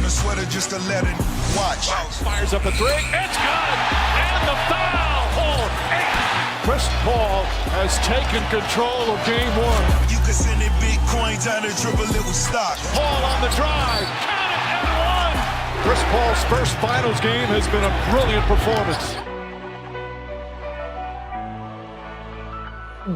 a sweater just to let it watch. Fires up a three. It's good. And the foul. Chris Paul has taken control of game one. You can send it Bitcoin down to dribble it with stock. Paul on the drive. Count it and one. Chris Paul's first finals game has been a brilliant performance.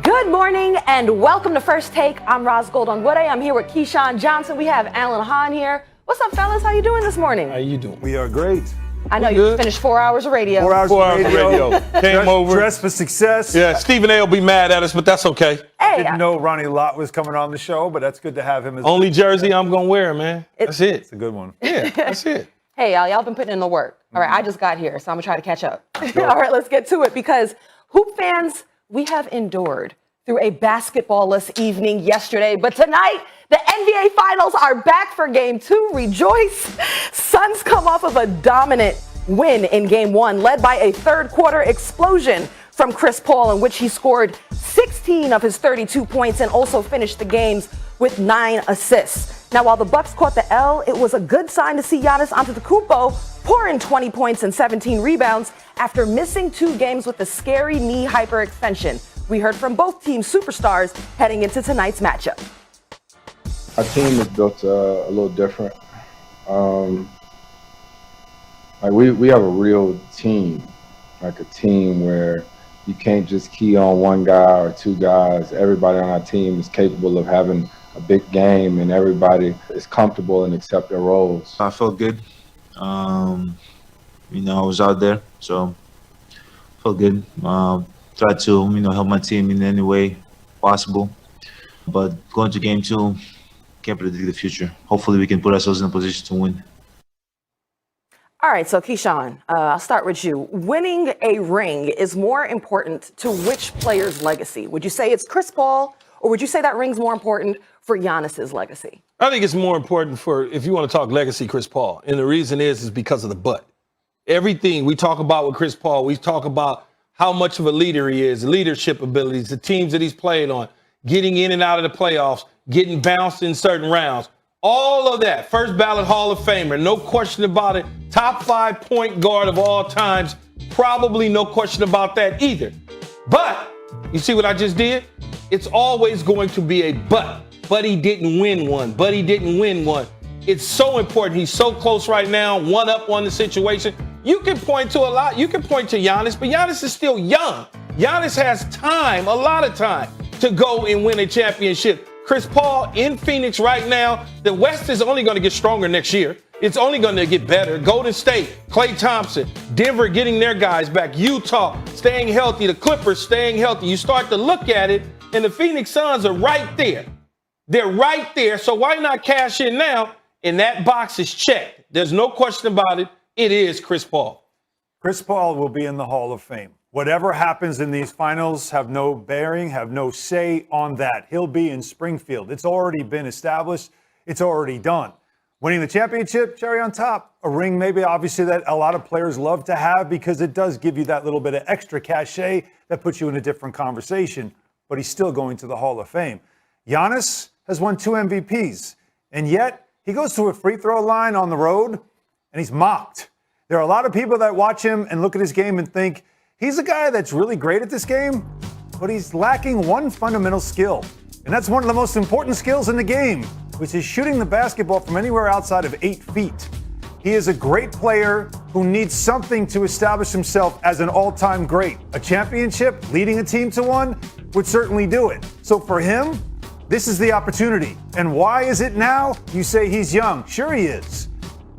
Good morning and welcome to First Take. I'm Roz Gold-Onwude. I'm here with Keyshawn Johnson. We have Alan Hahn here. What's up, fellas? How you doing this morning? How you doing? We are great. I know you finished 4 hours of radio. 4 hours of radio. Came over. Dressed for success. Yeah, Stephen A will be mad at us, but that's okay. Hey, Didn't know Ronnie Lott was coming on the show, but that's good to have him. Only jersey I'm going to wear, man. That's it. It's a good one. Yeah, that's it. Hey, y'all been putting in the work. All right, I just got here, so I'm going to try to catch up. All right, let's get to it because hoop fans, we have endured through a basketball-less evening yesterday, but tonight, the NBA Finals are back for Game 2. Rejoice. Suns come off of a dominant win in Game 1, led by a third-quarter explosion from Chris Paul, in which he scored 16 of his 32 points and also finished the games with 9 assists. Now, while the Bucks caught the L, it was a good sign to see Giannis Antetokounmpo pour in 20 points and 17 rebounds after missing 2 games with a scary knee hyperextension. We heard from both team superstars heading into tonight's matchup. Our team is built a little different. We have a real team, like a team where you can't just key on one guy or 2 guys. Everybody on our team is capable of having a big game, and everybody is comfortable and accept their roles. I felt good. I was out there, so felt good. Tried to, help my team in any way possible. But going to Game 2, can't predict the future. Hopefully we can put ourselves in a position to win. All right, so Keyshawn, I'll start with you. Winning a ring is more important to which player's legacy? Would you say it's Chris Paul, or would you say that ring's more important for Giannis's legacy? I think it's more important for, if you want to talk legacy, Chris Paul. And the reason is because of the butt. Everything we talk about with Chris Paul, we talk about how much of a leader he is, leadership abilities, the teams that he's played on, getting in and out of the playoffs, getting bounced in certain rounds. All of that. First ballot Hall of Famer, no question about it. Top 5 point guard of all times. Probably no question about that either. But you see what I just did? It's always going to be a but. But he didn't win one. But he didn't win one. It's so important. He's so close right now, one up on the situation. You can point to a lot. You can point to Giannis, but Giannis is still young. Giannis has time, a lot of time, to go and win a championship. Chris Paul in Phoenix right now, the West is only going to get stronger next year. It's only going to get better. Golden State, Klay Thompson, Denver getting their guys back, Utah staying healthy, the Clippers staying healthy. You start to look at it, and the Phoenix Suns are right there. They're right there, so why not cash in now? And that box is checked. There's no question about it. It is Chris Paul. Chris Paul will be in the Hall of Fame. Whatever happens in these finals have no bearing, have no say on that. He'll be in Springfield. It's already been established. It's already done. Winning the championship, cherry on top. A ring maybe obviously that a lot of players love to have because it does give you that little bit of extra cachet that puts you in a different conversation. But he's still going to the Hall of Fame. Giannis has won 2 MVPs, and yet he goes to a free throw line on the road and he's mocked. There are a lot of people that watch him and look at his game and think, he's a guy that's really great at this game, but he's lacking one fundamental skill. And that's one of the most important skills in the game, which is shooting the basketball from anywhere outside of 8 feet. He is a great player who needs something to establish himself as an all-time great. A championship, leading a team to one, would certainly do it. So for him, this is the opportunity. And why is it now? You say he's young. Sure he is.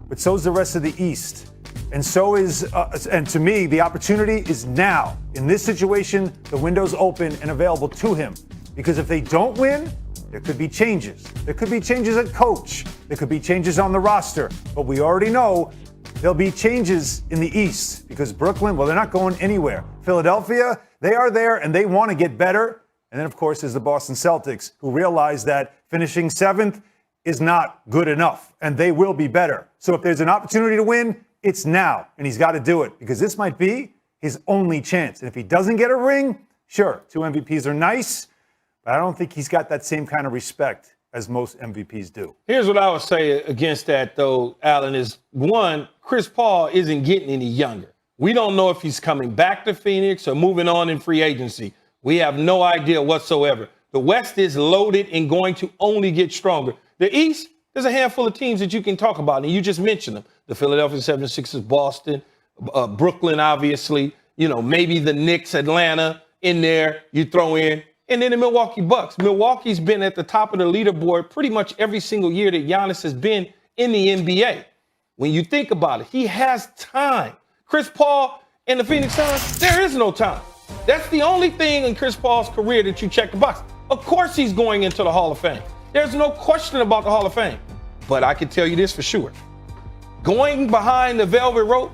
But so is the rest of the East. And so is, and to me, the opportunity is now. In this situation, the window's open and available to him. Because if they don't win, there could be changes. There could be changes at coach. There could be changes on the roster. But we already know there'll be changes in the East. Because Brooklyn, well, they're not going anywhere. Philadelphia, they are there and they want to get better. And then, of course, there's the Boston Celtics, who realize that finishing 7th is not good enough. And they will be better. So if there's an opportunity to win, it's now, and he's got to do it because this might be his only chance. And if he doesn't get a ring, sure, 2 MVPs are nice, but I don't think he's got that same kind of respect as most MVPs do. Here's what I would say against that, though, Allen, is one, Chris Paul isn't getting any younger. We don't know if he's coming back to Phoenix or moving on in free agency. We have no idea whatsoever. The West is loaded and going to only get stronger. The East, there's a handful of teams that you can talk about, and you just mentioned them. The Philadelphia 76ers, Boston, Brooklyn, obviously, maybe the Knicks, Atlanta in there you throw in, and then the Milwaukee Bucks. Milwaukee's been at the top of the leaderboard pretty much every single year that Giannis has been in the NBA. When you think about it, he has time. Chris Paul and the Phoenix Suns, there is no time. That's the only thing in Chris Paul's career that you check the box. Of course he's going into the Hall of Fame. There's no question about the Hall of Fame. But I can tell you this for sure. Going behind the velvet rope,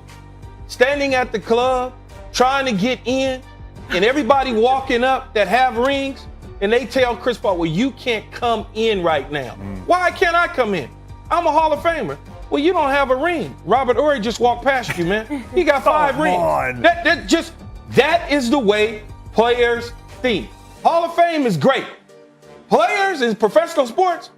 standing at the club, trying to get in, and everybody walking up that have rings, and they tell Chris Paul, well, you can't come in right now. Why can't I come in? I'm a Hall of Famer. Well, you don't have a ring. Robert Horry just walked past you, man. He got 5 rings. That is the way players think. Hall of Fame is great. Players in professional sports,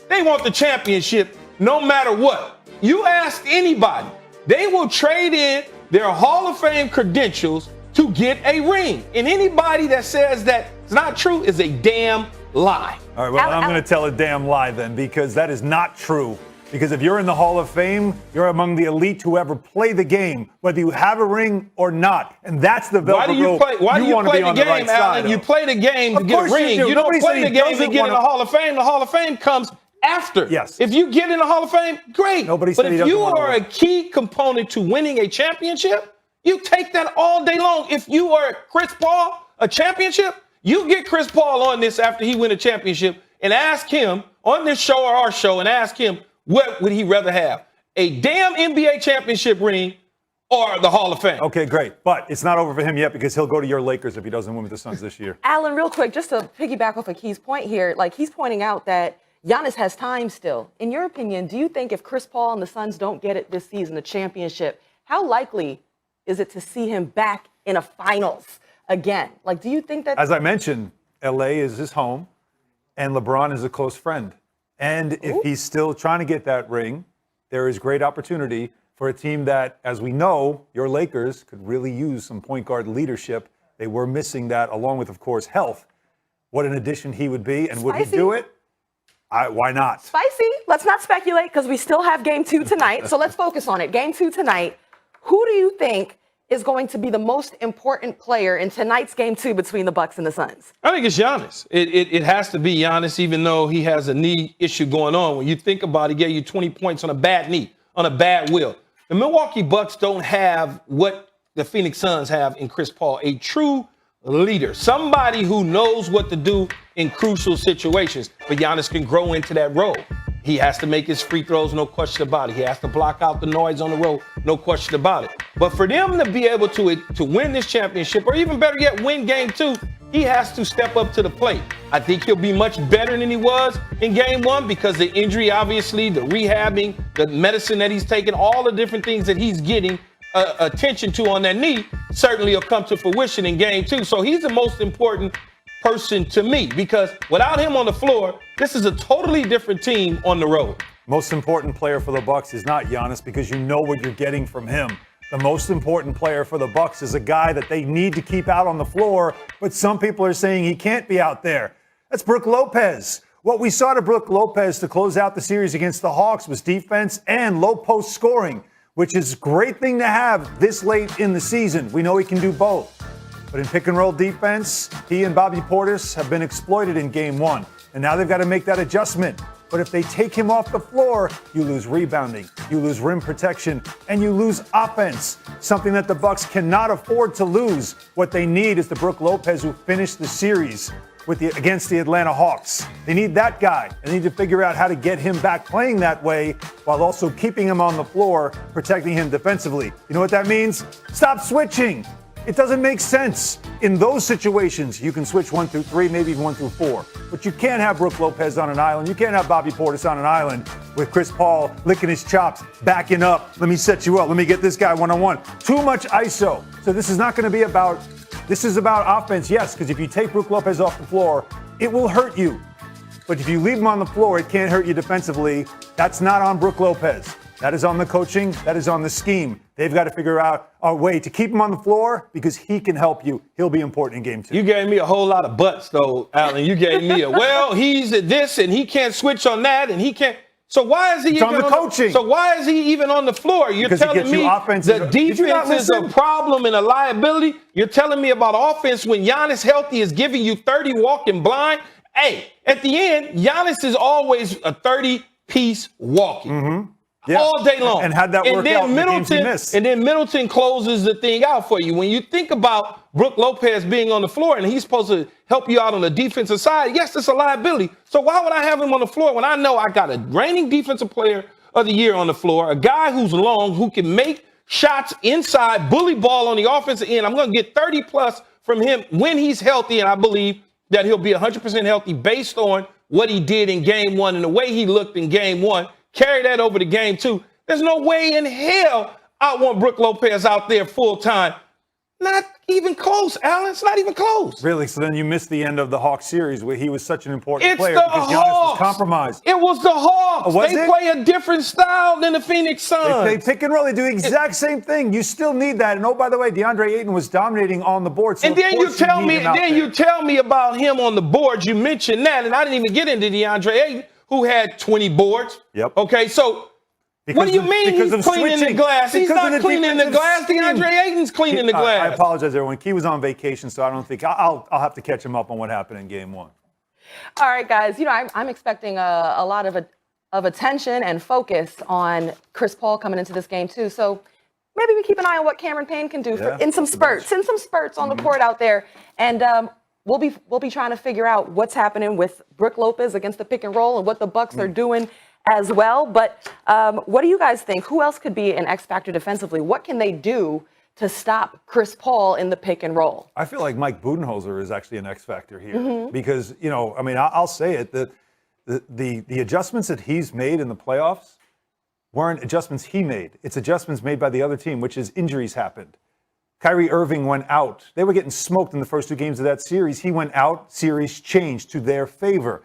they want the championship no matter what. You ask anybody, they will trade in their Hall of Fame credentials to get a ring. And anybody that says that it's not true is a damn lie. All right, well, I'm going to tell a damn lie then, because that is not true. Because if you're in the Hall of Fame, you're among the elite who ever play the game, whether you have a ring or not. And that's the velvet rope. Why do you play the game, Allen? You play the game to get a ring. You don't play the game to get in the Hall of Fame. The Hall of Fame comes after. Yes. If you get in the Hall of Fame, great. But if you are a key component to winning a championship, you take that all day long. If you are Chris Paul, a championship, you get Chris Paul on this after he win a championship and ask him on this show or our show and ask him, what would he rather have? A damn NBA championship ring or the Hall of Fame? Okay, great. But it's not over for him yet, because he'll go to your Lakers if he doesn't win with the Suns this year. Allen, real quick, just to piggyback off of Key's point here, he's pointing out that Giannis has time still. In your opinion, do you think if Chris Paul and the Suns don't get it this season, the championship, how likely is it to see him back in a finals again? Do you think that... As I mentioned, LA is his home, and LeBron is a close friend. And if he's still trying to get that ring, there is great opportunity for a team that, as we know, your Lakers could really use some point guard leadership. They were missing that, along with, of course, health. What an addition he would be. And would he do it? Why not? Spicy. Let's not speculate, because we still have game 2 tonight. So let's focus on it. Game 2 tonight. Who do you think is going to be the most important player in tonight's game 2 between the Bucks and the Suns? I think it's Giannis. It has to be Giannis, even though he has a knee issue going on. When you think about it, he gave you 20 points on a bad knee, on a bad will. The Milwaukee Bucks don't have what the Phoenix Suns have in Chris Paul, a true leader, somebody who knows what to do in crucial situations. But Giannis can grow into that role. He has to make his free throws, no question about it. He has to block out the noise on the road, no question about it. But for them to be able to win this championship, or even better yet, win game 2, he has to step up to the plate. I think he'll be much better than he was in game 1, because the injury, obviously, the rehabbing, the medicine that he's taking, all the different things that he's getting attention to on that knee certainly will come to fruition in game 2. So he's the most important person to me, because without him on the floor, this is a totally different team on the road. Most important player for the Bucks is not Giannis, because you know what you're getting from him. The most important player for the Bucks is a guy that they need to keep out on the floor, but some people are saying he can't be out there. That's Brook Lopez. What we saw to Brook Lopez to close out the series against the Hawks was defense and low post scoring, which is a great thing to have this late in the season. We know he can do both. But in pick and roll defense, he and Bobby Portis have been exploited in game 1. And now they've got to make that adjustment. But if they take him off the floor, you lose rebounding, you lose rim protection, and you lose offense. Something that the Bucks cannot afford to lose. What they need is the Brook Lopez who finished the series against the Atlanta Hawks. They need that guy. They need to figure out how to get him back playing that way while also keeping him on the floor, protecting him defensively. You know what that means? Stop switching. It doesn't make sense. In those situations, you can switch 1 through 3, maybe even 1 through 4. But you can't have Brook Lopez on an island. You can't have Bobby Portis on an island with Chris Paul licking his chops, backing up. Let me set you up. Let me get this guy one-on-one. Too much ISO. So this is not going to be about, this is about offense, yes, because if you take Brook Lopez off the floor, it will hurt you. But if you leave him on the floor, it can't hurt you defensively. That's not on Brook Lopez. That is on the coaching. That is on the scheme. They've got to figure out a way to keep him on the floor because he can help you. He'll be important in game 2. You gave me a whole lot of butts, though, Alan. You gave me he's at this and he can't switch on that and he can't. So why is he even on the coaching? So why is he even on the floor? You're telling me the defense is a problem and a liability? You're telling me about offense when Giannis healthy is giving you 30 walking blind? Hey, at the end, Giannis is always a 30-piece walking. Mm-hmm. Yeah. All day long. And had that work out in the games he missed. And then Middleton closes the thing out for you. When you think about Brook Lopez being on the floor and he's supposed to help you out on the defensive side, yes, it's a liability. So why would I have him on the floor when I know I got a reigning defensive player of the year on the floor, a guy who's long, who can make shots inside, bully ball on the offensive end. I'm going to get 30-plus from him when he's healthy, and I believe that he'll be 100% healthy based on what he did in game 1 and the way he looked in game 1. Carry that over to game 2. There's no way in hell I want Brook Lopez out there full time. Not even close, Alan. It's not even close. Really? So then you missed the end of the Hawks series where he was such an important player the because Giannis was compromised. It was the Hawks. They play a different style than the Phoenix Suns. They pick and roll. They do the exact same thing. You still need that. And oh, by the way, DeAndre Ayton was dominating on the board. So and then you tell me about him on the board. You mentioned that, and I didn't even get into DeAndre Ayton, who had 20 boards. Yep. Okay, so what do you mean he's cleaning the glass? He's not cleaning the glass. DeAndre Ayton's cleaning the glass. I apologize, everyone. Key was on vacation, so I don't think I'll have to catch him up on what happened in game 1. All right, guys. I'm expecting a lot of attention and focus on Chris Paul coming into this game too. So maybe we keep an eye on what Cameron Payne can do in some spurts on the court out there, and we'll be trying to figure out what's happening with Brook Lopez against the pick and roll and what the Bucks are doing as well. But what do you guys think? Who else could be an X factor defensively? What can they do to stop Chris Paul in the pick and roll? I feel like Mike Budenholzer is actually an X factor here because, I'll say it, the adjustments that he's made in the playoffs weren't adjustments he made. It's adjustments made by the other team, which is injuries happened. Kyrie Irving went out. They were getting smoked in the first 2 games of that series. He went out. Series changed to their favor.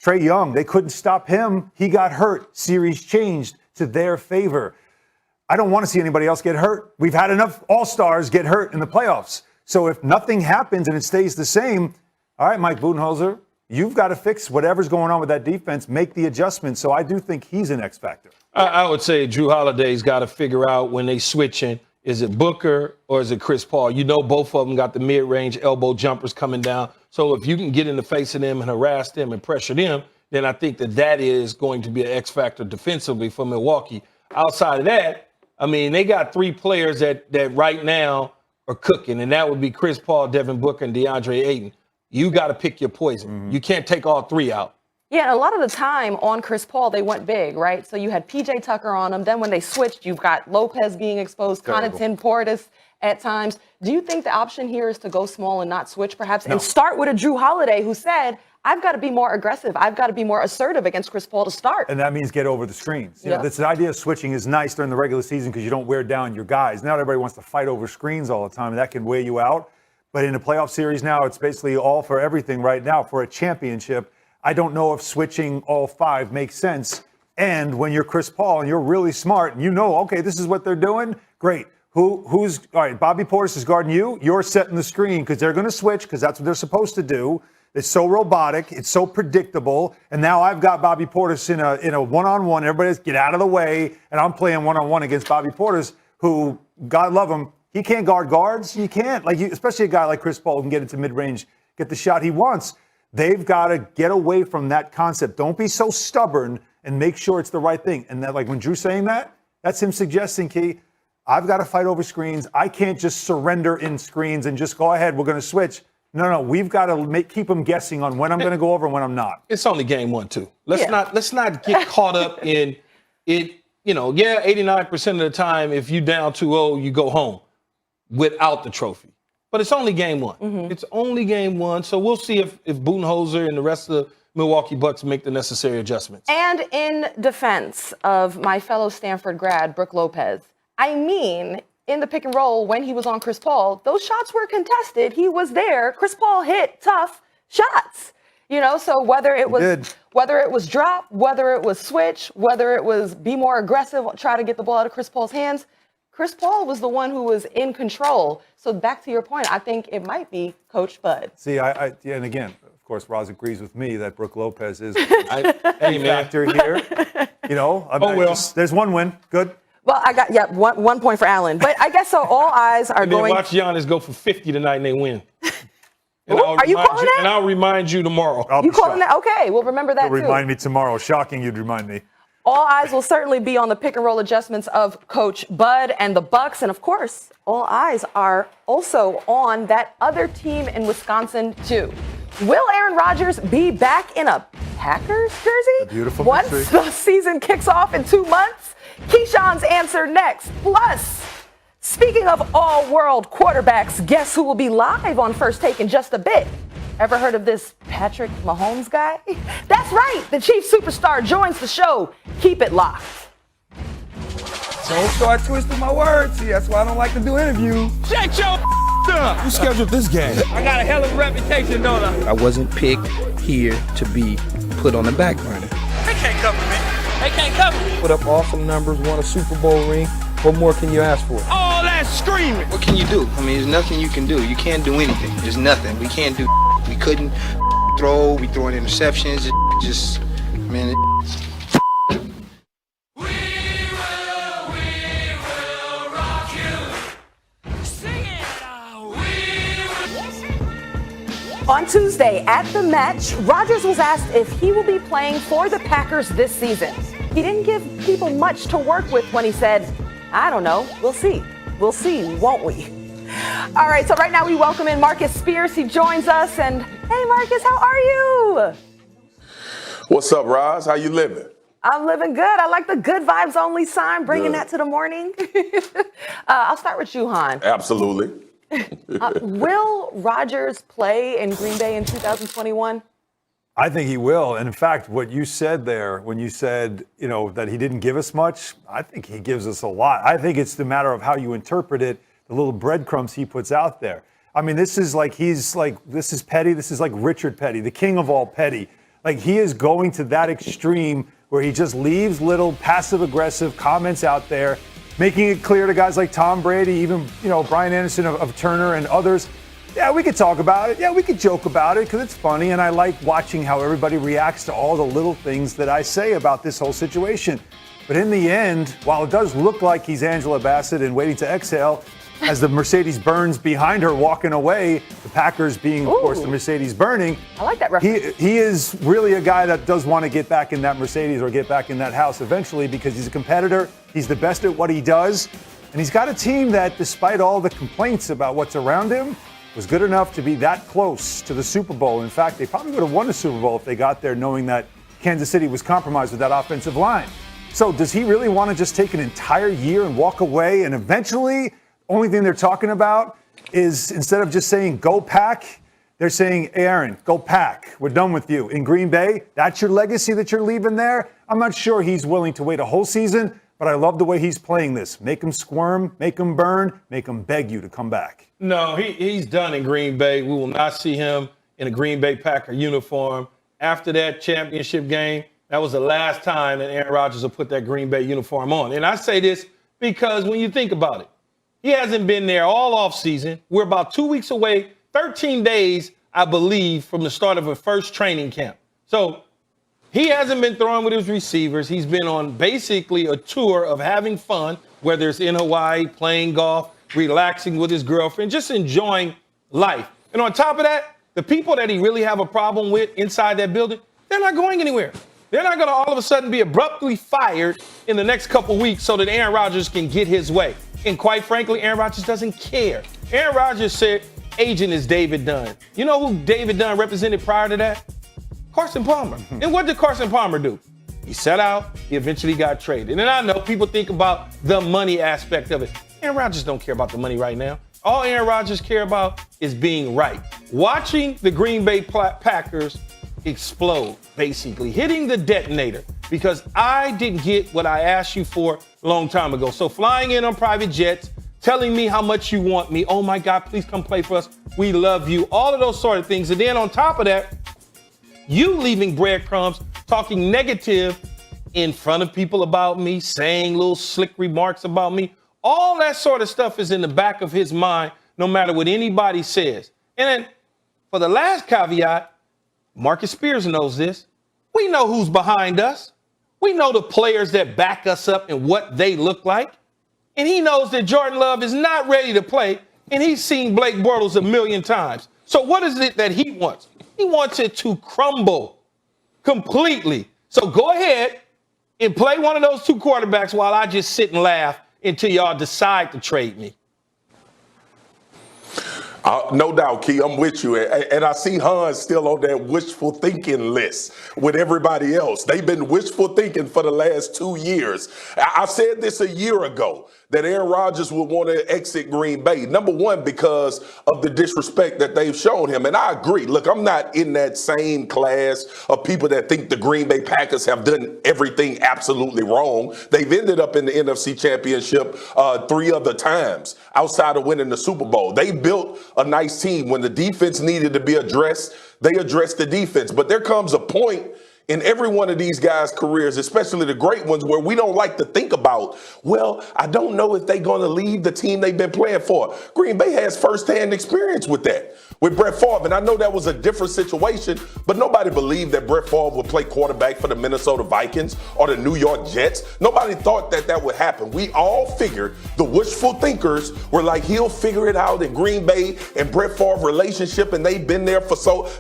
Trae Young, they couldn't stop him. He got hurt. Series changed to their favor. I don't want to see anybody else get hurt. We've had enough all-stars get hurt in the playoffs. So if nothing happens and it stays the same, all right, Mike Budenholzer, you've got to fix whatever's going on with that defense, make the adjustments. So I do think he's an X factor. I would say Drew Holiday's got to figure out when they switching, is it Booker or is it Chris Paul? You know both of them got the mid-range elbow jumpers coming down. So if you can get in the face of them and harass them and pressure them, then I think that is going to be an X factor defensively for Milwaukee. Outside of that, they got 3 players that right now are cooking, and that would be Chris Paul, Devin Booker, and DeAndre Ayton. You got to pick your poison. You can't take all 3 out. Yeah, a lot of the time on Chris Paul, they went big, right? So you had PJ Tucker on him. Then when they switched, you've got Lopez being exposed, Connaughton, Portis at times. Do you think the option here is to go small and not switch perhaps and start with a Drew Holiday who said, I've got to be more aggressive. I've got to be more assertive against Chris Paul to start. And that means get over the screens. You know, this idea of switching is nice during the regular season because you don't wear down your guys. Now everybody wants to fight over screens all the time, and that can weigh you out. But in a playoff series now, it's basically all for everything right now for a championship. I don't know if switching all 5 makes sense. And when you're Chris Paul and you're really smart and you know, okay, this is what they're doing, great. Who's all right? Bobby Portis is guarding you. You're setting the screen because they're going to switch because that's what they're supposed to do. It's so robotic. It's so predictable. And now I've got Bobby Portis in a one-on-one. Everybody's get out of the way. And I'm playing one-on-one against Bobby Portis, who, God love him, he can't guard guards. You can't. Especially a guy like Chris Paul who can get into mid-range, get the shot he wants. They've got to get away from that concept. Don't be so stubborn and make sure it's the right thing. And that, when Drew's saying that, that's him suggesting, Key, I've got to fight over screens. I can't just surrender in screens and just go ahead. We're going to switch. No, we've got to keep them guessing on when I'm going to go over and when I'm not. It's only game 1, too. Let's not get caught up in it. 89% of the time, if you down 2-0, you go home without the trophy. But it's only game 1. It's only game 1. So we'll see if Budenholzer and the rest of the Milwaukee Bucks make the necessary adjustments. And in defense of my fellow Stanford grad, Brook Lopez, in the pick and roll when he was on Chris Paul, those shots were contested. He was there. Chris Paul hit tough shots. So whether it was drop, whether it was switch, whether it was be more aggressive, try to get the ball out of Chris Paul's hands, Chris Paul was the one who was in control. So back to your point, I think it might be Coach Bud. See, and again, of course, Roz agrees with me that Brooke Lopez is a factor here. There's one win. Good. Well, I got, one point for Allen. But I guess so all eyes are going. Watch Giannis go for 50 tonight and they win. Are you calling that? And I'll remind you tomorrow. You calling that? Okay, we'll remember that too. Remind me tomorrow. Shocking you'd remind me. All eyes will certainly be on the pick and roll adjustments of Coach Bud and the Bucks. And of course, all eyes are also on that other team in Wisconsin too. Will Aaron Rodgers be back in a Packers jersey? Beautiful. Once the season kicks off in 2 months? Keyshawn's answer next. Plus, speaking of all-world quarterbacks, guess who will be live on First Take in just a bit? Ever heard of this Patrick Mahomes guy? That's right. The Chiefs superstar joins the show. Keep it locked. Don't start twisting my words. See, that's why I don't like to do interviews. Shut your up. Who scheduled this game? I got a hell of a reputation, don't I? I wasn't picked here to be put on the back burner. They can't cover me. They can't cover me. Put up awesome numbers, won a Super Bowl ring. What more can you ask for? All that screaming. What can you do? I mean, there's nothing you can do. You can't do anything. There's nothing. We can't do. We couldn't throw. We throwing interceptions. Man. On Tuesday at the match, Rodgers was asked if he will be playing for the Packers this season. He didn't give people much to work with when he said, I don't know, we'll see. We'll see, won't we? All right, so right now we welcome in Marcus Spears. He joins us. And hey, Marcus, how are you? What's up, Roz? How you living? I'm living good. I like the good vibes only sign, bringing that to the morning. I'll start with you, Han. Absolutely. Will Rodgers play in Green Bay in 2021? I think he will. And in fact, what you said there, when you said, that he didn't give us much, I think he gives us a lot. I think it's the matter of how you interpret it, the little breadcrumbs he puts out there. I mean, this is petty. This is like Richard Petty, the king of all petty. Like, he is going to that extreme where he just leaves little passive-aggressive comments out there, making it clear to guys like Tom Brady, even, Brian Anderson of Turner and others. Yeah, we could talk about it. Yeah, we could joke about it because it's funny. And I like watching how everybody reacts to all the little things that I say about this whole situation. But in the end, while it does look like he's Angela Bassett and waiting to exhale, as the Mercedes burns behind her walking away, the Packers being, of course, the Mercedes burning. I like that reference. He is really a guy that does want to get back in that Mercedes or get back in that house eventually because he's a competitor. He's the best at what he does. And he's got a team that, despite all the complaints about what's around him, was good enough to be that close to the Super Bowl. In fact, they probably would have won the Super Bowl if they got there knowing that Kansas City was compromised with that offensive line. So does he really want to just take an entire year and walk away and eventually only thing they're talking about is instead of just saying, go Pack, they're saying, hey, Aaron, go Pack. We're done with you. In Green Bay, that's your legacy that you're leaving there? I'm not sure he's willing to wait a whole season, but I love the way he's playing this. Make him squirm, make him burn, make him beg you to come back. No, he's done in Green Bay. We will not see him in a Green Bay Packer uniform. After that championship game, that was the last time that Aaron Rodgers will put that Green Bay uniform on. And I say this because when you think about it, he hasn't been there all offseason. We're about 2 weeks away, 13 days, I believe, from the start of a first training camp. So he hasn't been throwing with his receivers. He's been on basically a tour of having fun, whether it's in Hawaii, playing golf, relaxing with his girlfriend, just enjoying life. And on top of that, the people that he really have a problem with inside that building, they're not going anywhere. They're not going to all of a sudden be abruptly fired in the next couple weeks so that Aaron Rodgers can get his way. And quite frankly, Aaron Rodgers doesn't care. Aaron Rodgers said, agent is David Dunn. You know who David Dunn represented prior to that? Carson Palmer. And what did Carson Palmer do? He sat out. He eventually got traded. And I know people think about the money aspect of it. Aaron Rodgers don't care about the money right now. All Aaron Rodgers care about is being right. Watching the Green Bay Packers explode, basically, hitting the detonator because I didn't get what I asked you for a long time ago. So flying in on private jets, telling me how much you want me. Oh, my God, please come play for us. We love you. All of those sort of things. And then on top of that, You leaving breadcrumbs, talking negative in front of people about me, saying little slick remarks about me. All that sort of stuff is in the back of his mind, no matter what anybody says. And then for the last caveat, Marcus Spears knows this. We know who's behind us. We know the players that back us up and what they look like. And he knows that Jordan Love is not ready to play, and he's seen Blake Bortles a million times. So what is it that he wants? He wants it to crumble completely. So go ahead and play one of those two quarterbacks while I just sit and laugh until y'all decide to trade me. No doubt, Key, I'm with you. And I see Hans still on that wishful thinking list with everybody else. They've been wishful thinking for the last 2 years. I said this a year ago, that Aaron Rodgers would want to exit Green Bay. Number one, because of the disrespect that they've shown him. And I agree. Look, I'm not in that same class of people that think the Green Bay Packers have done everything absolutely wrong. They've ended up in the NFC Championship 3 other times outside of winning the Super Bowl. They built a nice team. When the defense needed to be addressed, they addressed the defense. But there comes a point in every one of these guys' careers, especially the great ones, where we don't like to think about, well, I don't know if they're going to leave the team they've been playing for. Green Bay has firsthand experience with that, with Brett Favre. And I know that was a different situation, but nobody believed that Brett Favre would play quarterback for the Minnesota Vikings or the New York Jets. Nobody thought that that would happen. We all figured, the wishful thinkers were like, he'll figure it out in Green Bay and Brett Favre relationship, and they've been there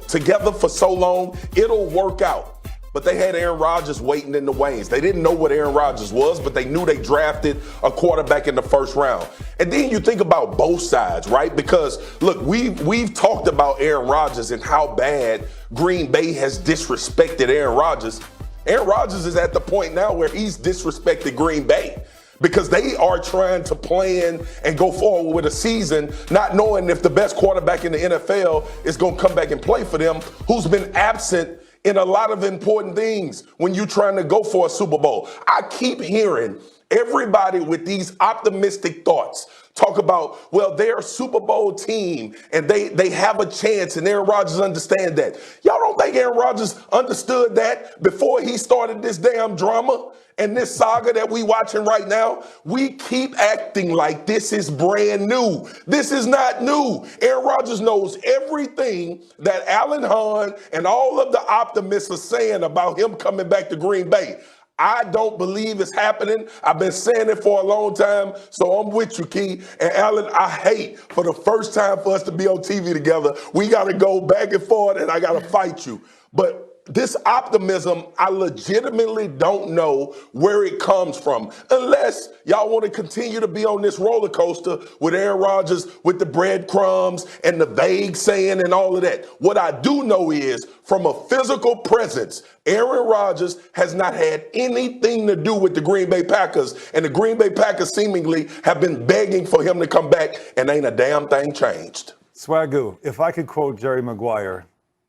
together for so long, it'll work out. But they had Aaron Rodgers waiting in the wings. They didn't know what Aaron Rodgers was, but they knew they drafted a quarterback in the first round. And then you think about both sides, right? Because, look, we've talked about Aaron Rodgers and how bad Green Bay has disrespected Aaron Rodgers. Aaron Rodgers is at the point now where he's disrespected Green Bay, because they are trying to plan and go forward with a season, not knowing if the best quarterback in the NFL is going to come back and play for them, who's been absent in a lot of important things when you're trying to go for a Super Bowl. I keep hearing everybody with these optimistic thoughts talk about, well, they're a Super Bowl team and they have a chance, and Aaron Rodgers understand that. Y'all don't think Aaron Rodgers understood that before he started this damn drama and this saga that we watching right now? We keep acting like this is brand new. This is not new. Aaron Rodgers knows everything that Alan Hahn and all of the optimists are saying about him coming back to Green Bay. I don't believe it's happening. I've been saying it for a long time, so I'm with you, Key. And Alan, I hate for the first time for us to be on TV together, we got to go back and forth, and I got to fight you. But this optimism, I legitimately don't know where it comes from, unless y'all want to continue to be on this roller coaster with Aaron Rodgers, with the breadcrumbs and the vague saying and all of that. What I do know is, from a physical presence, Aaron Rodgers has not had anything to do with the Green Bay Packers, and the Green Bay Packers seemingly have been begging for him to come back, and ain't a damn thing changed. Swagoo, if I could quote Jerry Maguire,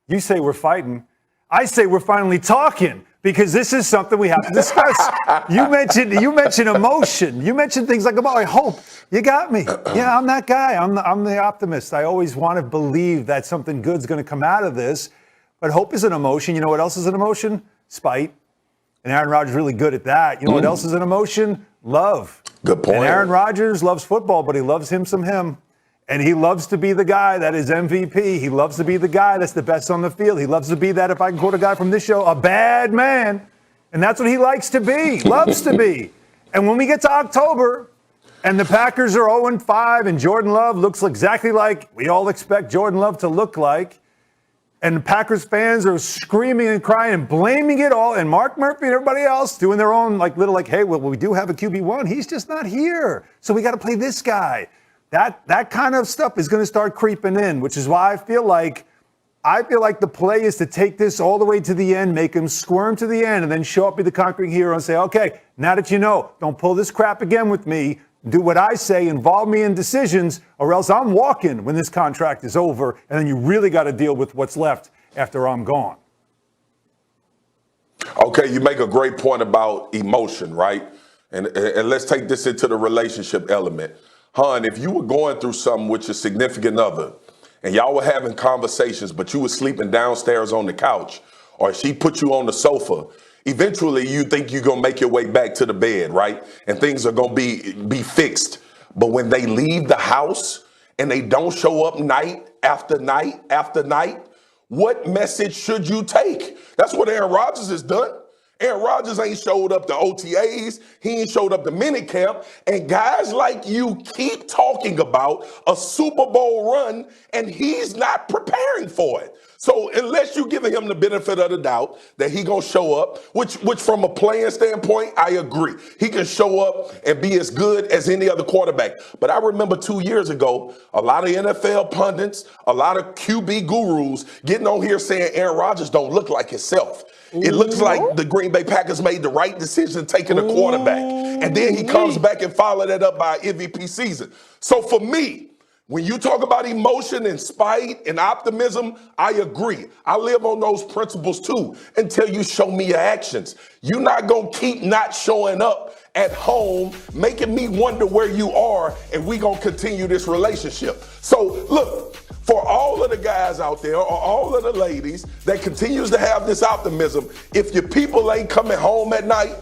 you say we're fighting, I say we're finally talking, because this is something we have to discuss. You mentioned emotion. You mentioned things like, I hope. You got me. Yeah, I'm that guy. I'm the optimist. I always want to believe that something good's going to come out of this. But hope is an emotion. You know what else is an emotion? Spite. And Aaron Rodgers is really good at that. You know what else is an emotion? Love. Good point. And Aaron Rodgers loves football, but he loves him some him. And he loves to be the guy that is MVP. He loves to be the guy that's the best on the field. He loves to be that, if I can quote a guy from this show, a bad man. And that's what he likes to be, loves to be. And when we get to October and the Packers are 0-5 and Jordan Love looks exactly like we all expect Jordan Love to look like, and the Packers fans are screaming and crying and blaming it all, and Mark Murphy and everybody else doing their own hey, well, we do have a QB1. He's just not here. So we got to play this guy. That kind of stuff is going to start creeping in, which is why I feel like the play is to take this all the way to the end, make him squirm to the end, and then show up, be the conquering hero and say, okay, now that you know, don't pull this crap again with me. Do what I say, involve me in decisions, or else I'm walking when this contract is over, and then you really got to deal with what's left after I'm gone. Okay, you make a great point about emotion, right? And let's take this into the relationship element. Hon, if you were going through something with your significant other and y'all were having conversations, but you were sleeping downstairs on the couch, or she put you on the sofa, eventually you think you're going to make your way back to the bed, right? And things are going to be fixed. But when they leave the house and they don't show up night after night after night, what message should you take? That's what Aaron Rodgers has done. Aaron Rodgers ain't showed up to OTAs. He ain't showed up to minicamp. And guys like you keep talking about a Super Bowl run, and he's not preparing for it. So unless you give him the benefit of the doubt that he gonna show up, which from a playing standpoint, I agree. He can show up and be as good as any other quarterback. But I remember 2 years ago, a lot of NFL pundits, a lot of QB gurus getting on here saying Aaron Rodgers don't look like himself. It looks like the Green Bay Packers made the right decision taking a quarterback. And then he comes back and follow that up by an MVP season. So for me, when you talk about emotion and spite and optimism, I agree. I live on those principles too until you show me your actions. You're not going to keep not showing up at home, making me wonder where you are, and we going to continue this relationship. So look, for all of the guys out there or all of the ladies that continues to have this optimism, if your people ain't coming home at night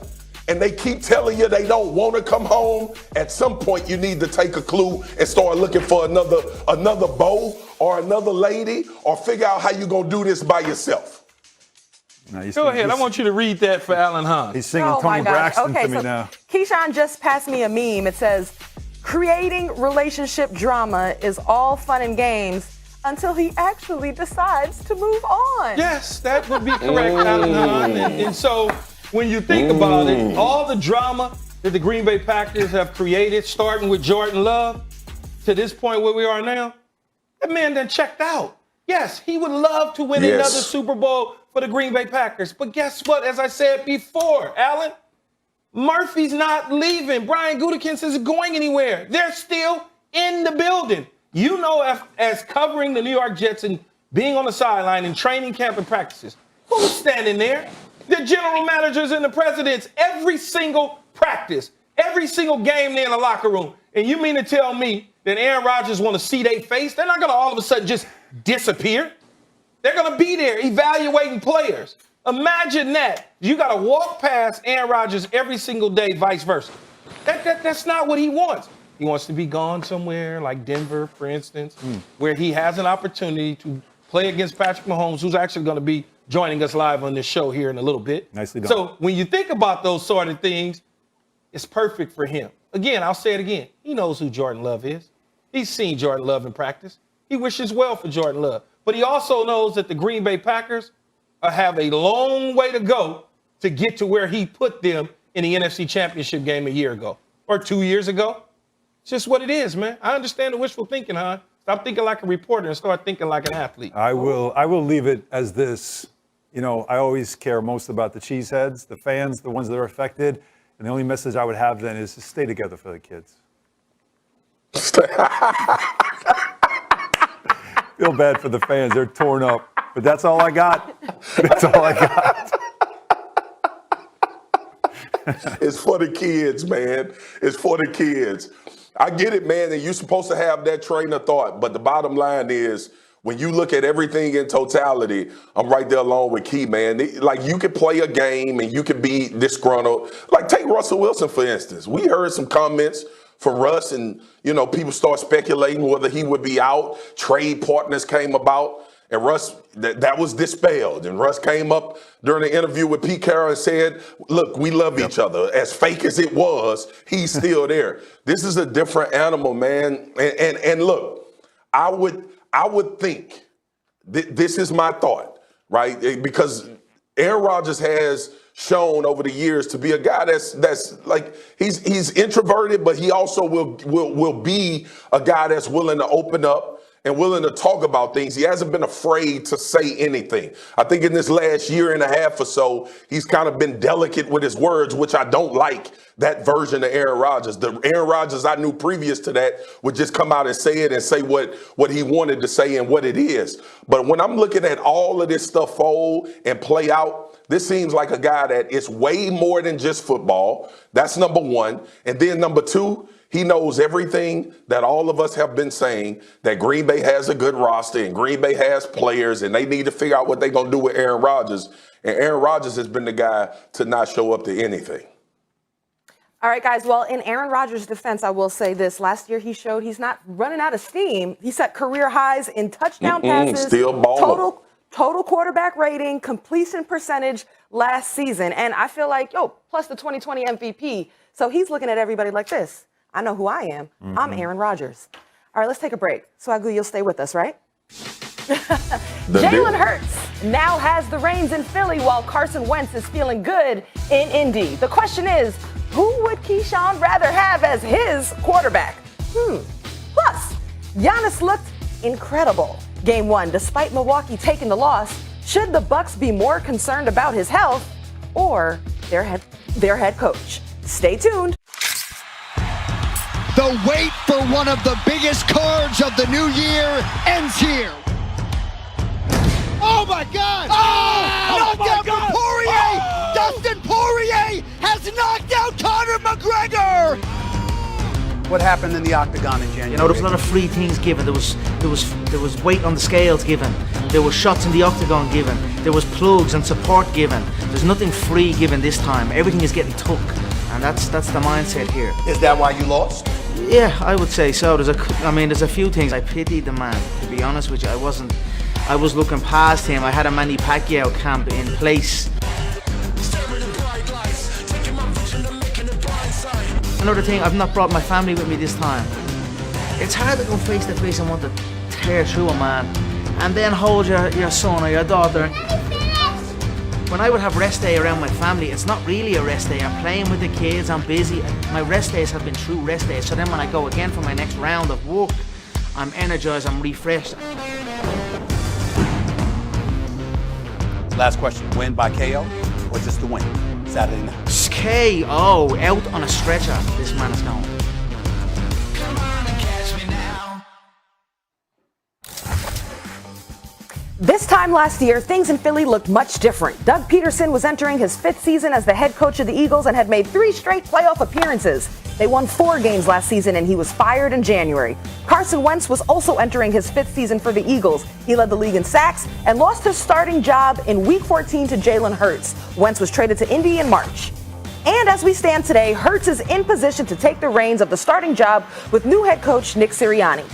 and they keep telling you they don't want to come home, at some point you need to take a clue and start looking for another beau or another lady, or figure out how you're going to do this by yourself. Go ahead. I want you to read that for Alan Hahn. He's singing Tony Braxton to me now. Keyshawn just passed me a meme. It says, creating relationship drama is all fun and games until he actually decides to move on. Yes, that would be correct, Alan Hahn. And so when you think about it, all the drama that the Green Bay Packers have created, starting with Jordan Love to this point where we are now, that man done checked out. Yes, he would love to win another Super Bowl for the Green Bay Packers. But guess what? As I said before, Alan, Murphy's not leaving. Brian Gutekunst isn't going anywhere. They're still in the building. You know, as covering the New York Jets and being on the sideline and training camp and practices, who's standing there? The general managers and the presidents, every single practice, every single game they're in the locker room. And you mean to tell me that Aaron Rodgers want to see their face? They're not going to all of a sudden just disappear. They're going to be there evaluating players. Imagine that. You got to walk past Aaron Rodgers every single day, vice versa. That's not what he wants. He wants to be gone somewhere like Denver, for instance, where he has an opportunity to play against Patrick Mahomes, who's actually going to be joining us live on this show here in a little bit. Nicely done. So when you think about those sort of things, it's perfect for him. Again, I'll say it again. He knows who Jordan Love is. He's seen Jordan Love in practice. He wishes well for Jordan Love. But he also knows that the Green Bay Packers have a long way to go to get to where he put them in the NFC Championship game a year ago or 2 years ago. It's just what it is, man. I understand the wishful thinking, huh? Stop thinking like a reporter and start thinking like an athlete. I will leave it as this. You know, I always care most about the cheeseheads, the fans, the ones that are affected. And the only message I would have then is to stay together for the kids. Feel bad for the fans. They're torn up. But that's all I got. That's all I got. It's for the kids, man. It's for the kids. I get it, man, and you're supposed to have that train of thought. But the bottom line is, when you look at everything in totality, I'm right there along with Key, man. Like, you could play a game and you could be disgruntled. Like, take Russell Wilson, for instance. We heard some comments from Russ, and, you know, people start speculating whether he would be out. Trade partners came about, and Russ, that was dispelled. And Russ came up during an interview with Pete Carroll and said, look, we love each other. As fake as it was, he's still there. This is a different animal, man. And look, I would think, this is my thought, right? Because Aaron Rodgers has shown over the years to be a guy that's like, he's introverted, but he also will be a guy that's willing to open up and willing to talk about things. He hasn't been afraid to say anything. I think in this last year and a half or so, he's kind of been delicate with his words, which I don't like that version of Aaron Rodgers. The Aaron Rodgers I knew previous to that would just come out and say it and say what he wanted to say and what it is. But when I'm looking at all of this stuff fold and play out, this seems like a guy that is way more than just football. That's number one. And then number two, He knows everything that all of us have been saying, that Green Bay has a good roster and Green Bay has players and they need to figure out what they're going to do with Aaron Rodgers. And Aaron Rodgers has been the guy to not show up to anything. All right, guys. Well, in Aaron Rodgers' defense, I will say this. Last year, he showed he's not running out of steam. He set career highs in touchdown passes, still balling. total quarterback rating, completion percentage last season. And I feel like, plus the 2020 MVP. So he's looking at everybody like this. I know who I am. I'm Aaron Rodgers. All right, let's take a break. Swagoo, you'll stay with us, right? Jalen Hurts now has the reins in Philly while Carson Wentz is feeling good in Indy. The question is, who would Keyshawn rather have as his quarterback? Plus, Giannis looked incredible Game 1, despite Milwaukee taking the loss. Should the Bucks be more concerned about his health or their head coach? Stay tuned. The wait for one of the biggest cards of the new year ends here. Oh my God! Knocked out for Poirier! Dustin Poirier has knocked out Conor McGregor! What happened in the octagon in January? There was a lot of free things given. There was weight on the scales given. There were shots in the octagon given. There was plugs and support given. There's nothing free given this time. Everything is getting took, and that's the mindset here. Is that why you lost? Yeah, I would say so. There's a few things. I pitied the man. To be honest with you, I was looking past him. I had a Manny Pacquiao camp in place. Another thing, I've not brought my family with me this time. It's hard to go face to face and want to tear through a man and then hold your son or your daughter. When I would have rest day around my family, it's not really a rest day. I'm playing with the kids, I'm busy. My rest days have been true rest days. So then when I go again for my next round of work, I'm energized, I'm refreshed. Last question, win by KO or just the win? Saturday night. KO, out on a stretcher, this man is going. Come on and catch me now. This time last year, things in Philly looked much different. Doug Peterson was entering his 5th season as the head coach of the Eagles and had made 3 straight playoff appearances. They won 4 games last season and he was fired in January. Carson Wentz was also entering his 5th season for the Eagles. He led the league in sacks and lost his starting job in Week 14 to Jalen Hurts. Wentz was traded to Indy in March. And as we stand today, Hurts is in position to take the reins of the starting job with new head coach Nick Sirianni.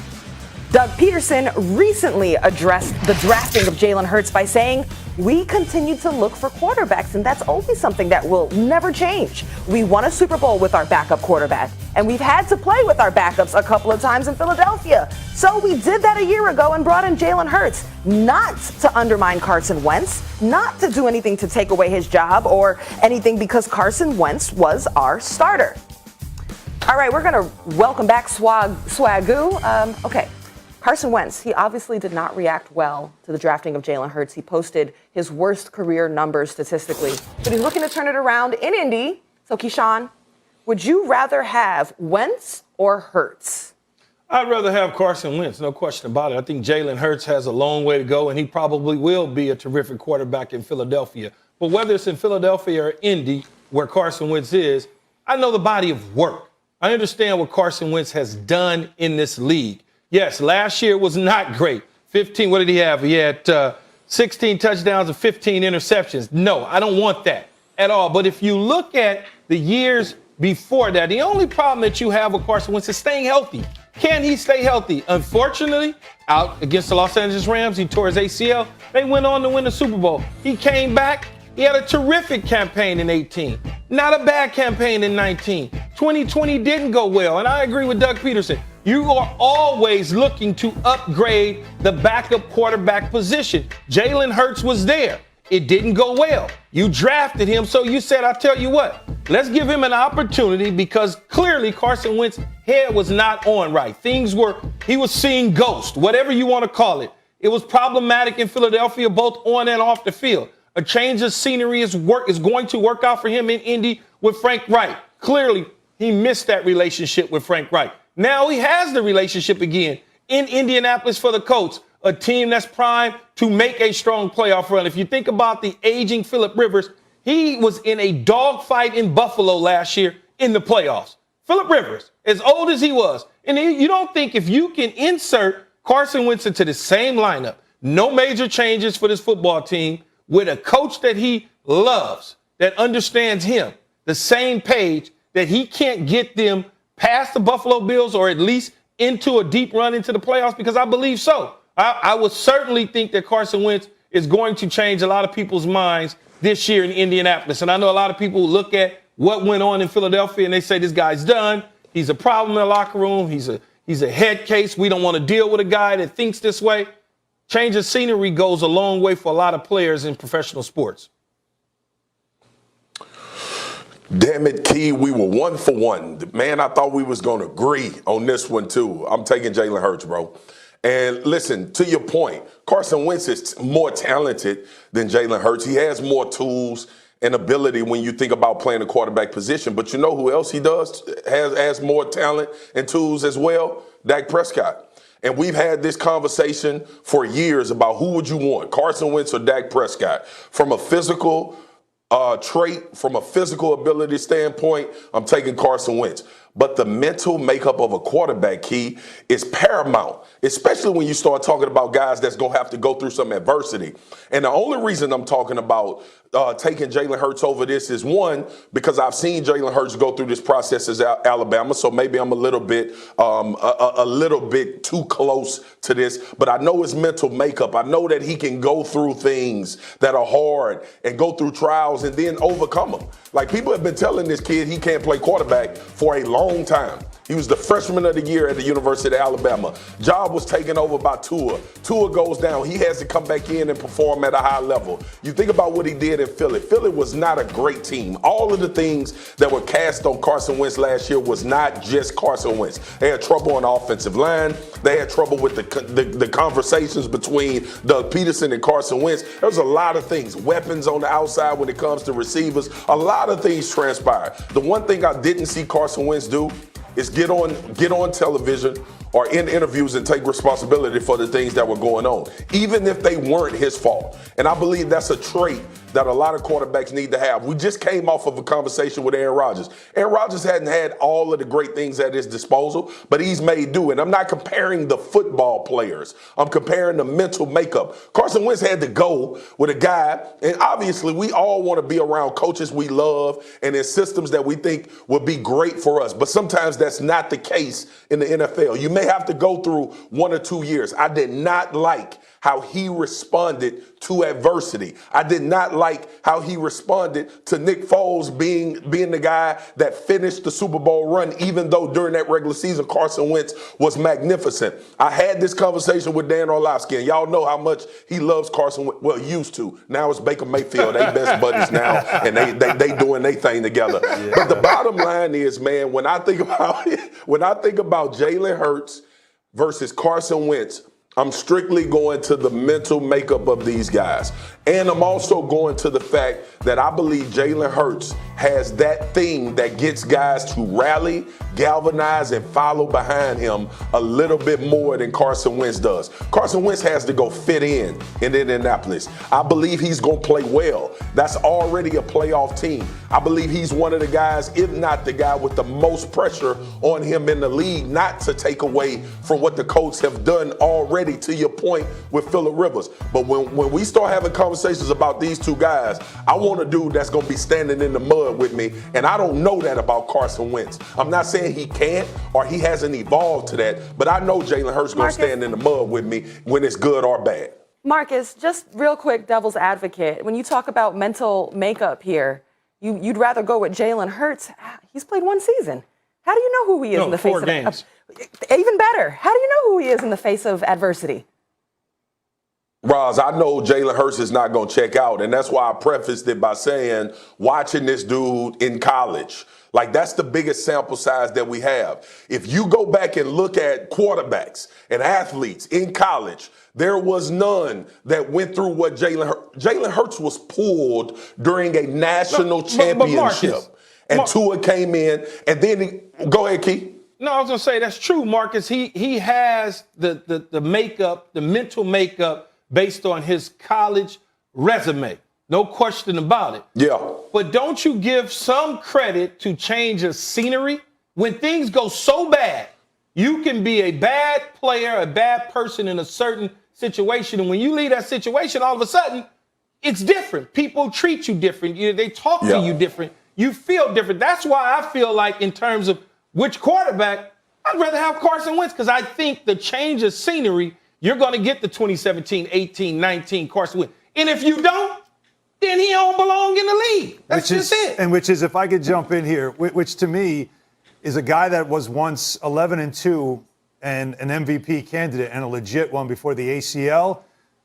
Doug Peterson recently addressed the drafting of Jalen Hurts by saying, "We continue to look for quarterbacks, and that's always something that will never change. We won a Super Bowl with our backup quarterback, and we've had to play with our backups a couple of times in Philadelphia. So we did that a year ago and brought in Jalen Hurts, not to undermine Carson Wentz, not to do anything to take away his job or anything, because Carson Wentz was our starter." All right, we're going to welcome back Swagoo. Okay. Carson Wentz, he obviously did not react well to the drafting of Jalen Hurts. He posted his worst career numbers statistically, but he's looking to turn it around in Indy. So, Keyshawn, would you rather have Wentz or Hurts? I'd rather have Carson Wentz, no question about it. I think Jalen Hurts has a long way to go, and he probably will be a terrific quarterback in Philadelphia. But whether it's in Philadelphia or Indy, where Carson Wentz is, I know the body of work. I understand what Carson Wentz has done in this league. Yes, last year was not great. 15, what did he have? He had 16 touchdowns and 15 interceptions. No, I don't want that at all. But if you look at the years before that, the only problem that you have with Carson Wentz is staying healthy. Can he stay healthy? Unfortunately, out against the Los Angeles Rams, he tore his ACL. They went on to win the Super Bowl. He came back. He had a terrific campaign in 18. Not a bad campaign in 19. 2020 didn't go well, and I agree with Doug Peterson. You are always looking to upgrade the backup quarterback position. Jalen Hurts was there. It didn't go well. You drafted him, so you said, I'll tell you what, let's give him an opportunity, because clearly Carson Wentz's head was not on right. He was seeing ghosts, whatever you want to call it. It was problematic in Philadelphia, both on and off the field. A change of scenery is going to work out for him in Indy with Frank Reich. Clearly, he missed that relationship with Frank Reich. Now he has the relationship again in Indianapolis for the Colts, a team that's primed to make a strong playoff run. If you think about the aging Phillip Rivers, he was in a dogfight in Buffalo last year in the playoffs. Phillip Rivers, as old as he was, and you don't think if you can insert Carson Wentz into the same lineup, no major changes for this football team, with a coach that he loves, that understands him, the same page, that he can't get them past the Buffalo Bills or at least into a deep run into the playoffs? Because I believe so. I would certainly think that Carson Wentz is going to change a lot of people's minds this year in Indianapolis. And I know a lot of people look at what went on in Philadelphia and they say this guy's done. He's a problem in the locker room. He's a head case. We don't want to deal with a guy that thinks this way. Change of scenery goes a long way for a lot of players in professional sports. Damn it, Key, we were 1 for 1. Man, I thought we was going to agree on this one, too. I'm taking Jalen Hurts, bro. And listen, to your point, Carson Wentz is more talented than Jalen Hurts. He has more tools and ability when you think about playing the quarterback position. But you know who else he has more talent and tools as well? Dak Prescott. And we've had this conversation for years about who would you want, Carson Wentz or Dak Prescott? From a physical trait, from a physical ability standpoint, I'm taking Carson Wentz. But the mental makeup of a quarterback, Key, is paramount, especially when you start talking about guys that's going to have to go through some adversity. And the only reason I'm talking about taking Jalen Hurts over this is, one, because I've seen Jalen Hurts go through this process as Alabama, so maybe I'm a little bit too close to this. But I know his mental makeup. I know that he can go through things that are hard and go through trials and then overcome them. Like, people have been telling this kid he can't play quarterback for a long time. He was the freshman of the year at the University of Alabama. Job was taken over by Tua. Tua goes down. He has to come back in and perform at a high level. You think about what he did in Philly. Philly was not a great team. All of the things that were cast on Carson Wentz last year was not just Carson Wentz. They had trouble on the offensive line. They had trouble with the conversations between Doug Peterson and Carson Wentz. There's a lot of things. Weapons on the outside when it comes to receivers. A lot of things transpired. The one thing I didn't see Carson Wentz do is get on television or in interviews and take responsibility for the things that were going on, even if they weren't his fault. And I believe that's a trait that a lot of quarterbacks need to have. We just came off of a conversation with Aaron Rodgers. Aaron Rodgers hadn't had all of the great things at his disposal, but he's made do. And I'm not comparing the football players. I'm comparing the mental makeup. Carson Wentz had to go with a guy, and obviously we all want to be around coaches we love and in systems that we think will be great for us. But sometimes that's not the case in the NFL. You may have to go through 1 or 2 years. I did not like how he responded to adversity. I did not like how he responded to Nick Foles being the guy that finished the Super Bowl run, even though during that regular season, Carson Wentz was magnificent. I had this conversation with Dan Orlovsky, and y'all know how much he loves Carson Wentz. Well, used to. Now it's Baker Mayfield. They best buddies now, and they doing their thing together. Yeah. But the bottom line is, man, when I think about Jalen Hurts versus Carson Wentz, I'm strictly going to the mental makeup of these guys. And I'm also going to the fact that I believe Jalen Hurts has that thing that gets guys to rally, galvanize, and follow behind him a little bit more than Carson Wentz does. Carson Wentz has to go fit in Indianapolis. I believe he's going to play well. That's already a playoff team. I believe he's one of the guys, if not the guy with the most pressure on him in the league, not to take away from what the Colts have done already, to your point with Phillip Rivers. But when we start having conversations about these two guys, I want a dude that's going to be standing in the mud with me, and I don't know that about Carson Wentz. I'm not saying he can't or he hasn't evolved to that, but I know Jalen Hurts going to stand in the mud with me when it's good or bad. Marcus, just real quick, devil's advocate. When you talk about mental makeup here, you'd rather go with Jalen Hurts. He's played 1 season. How do you know who he is in the face 4 games. Even better, how do you know who he is in the face of adversity? Roz, I know Jalen Hurts is not going to check out, and that's why I prefaced it by saying watching this dude in college. Like, that's the biggest sample size that we have. If you go back and look at quarterbacks and athletes in college, there was none that went through what Jalen Hurts was pulled during a national championship. And Tua came in, and then go ahead, Keith. No, I was going to say that's true, Marcus. He has the makeup, the mental makeup based on his college resume. No question about it. Yeah. But don't you give some credit to change of scenery when things go so bad, you can be a bad player, a bad person in a certain situation. And when you leave that situation, all of a sudden, it's different. People treat you different. They talk to you different. You feel different. That's why I feel like in terms of which quarterback, I'd rather have Carson Wentz because I think the change of scenery, you're going to get the 2017, 18, 19 Carson Wentz. And if you don't, then he don't belong in the league. That's just it. And which is, if I could jump in here, which to me is a guy that was once 11-2 and an MVP candidate and a legit one before the ACL.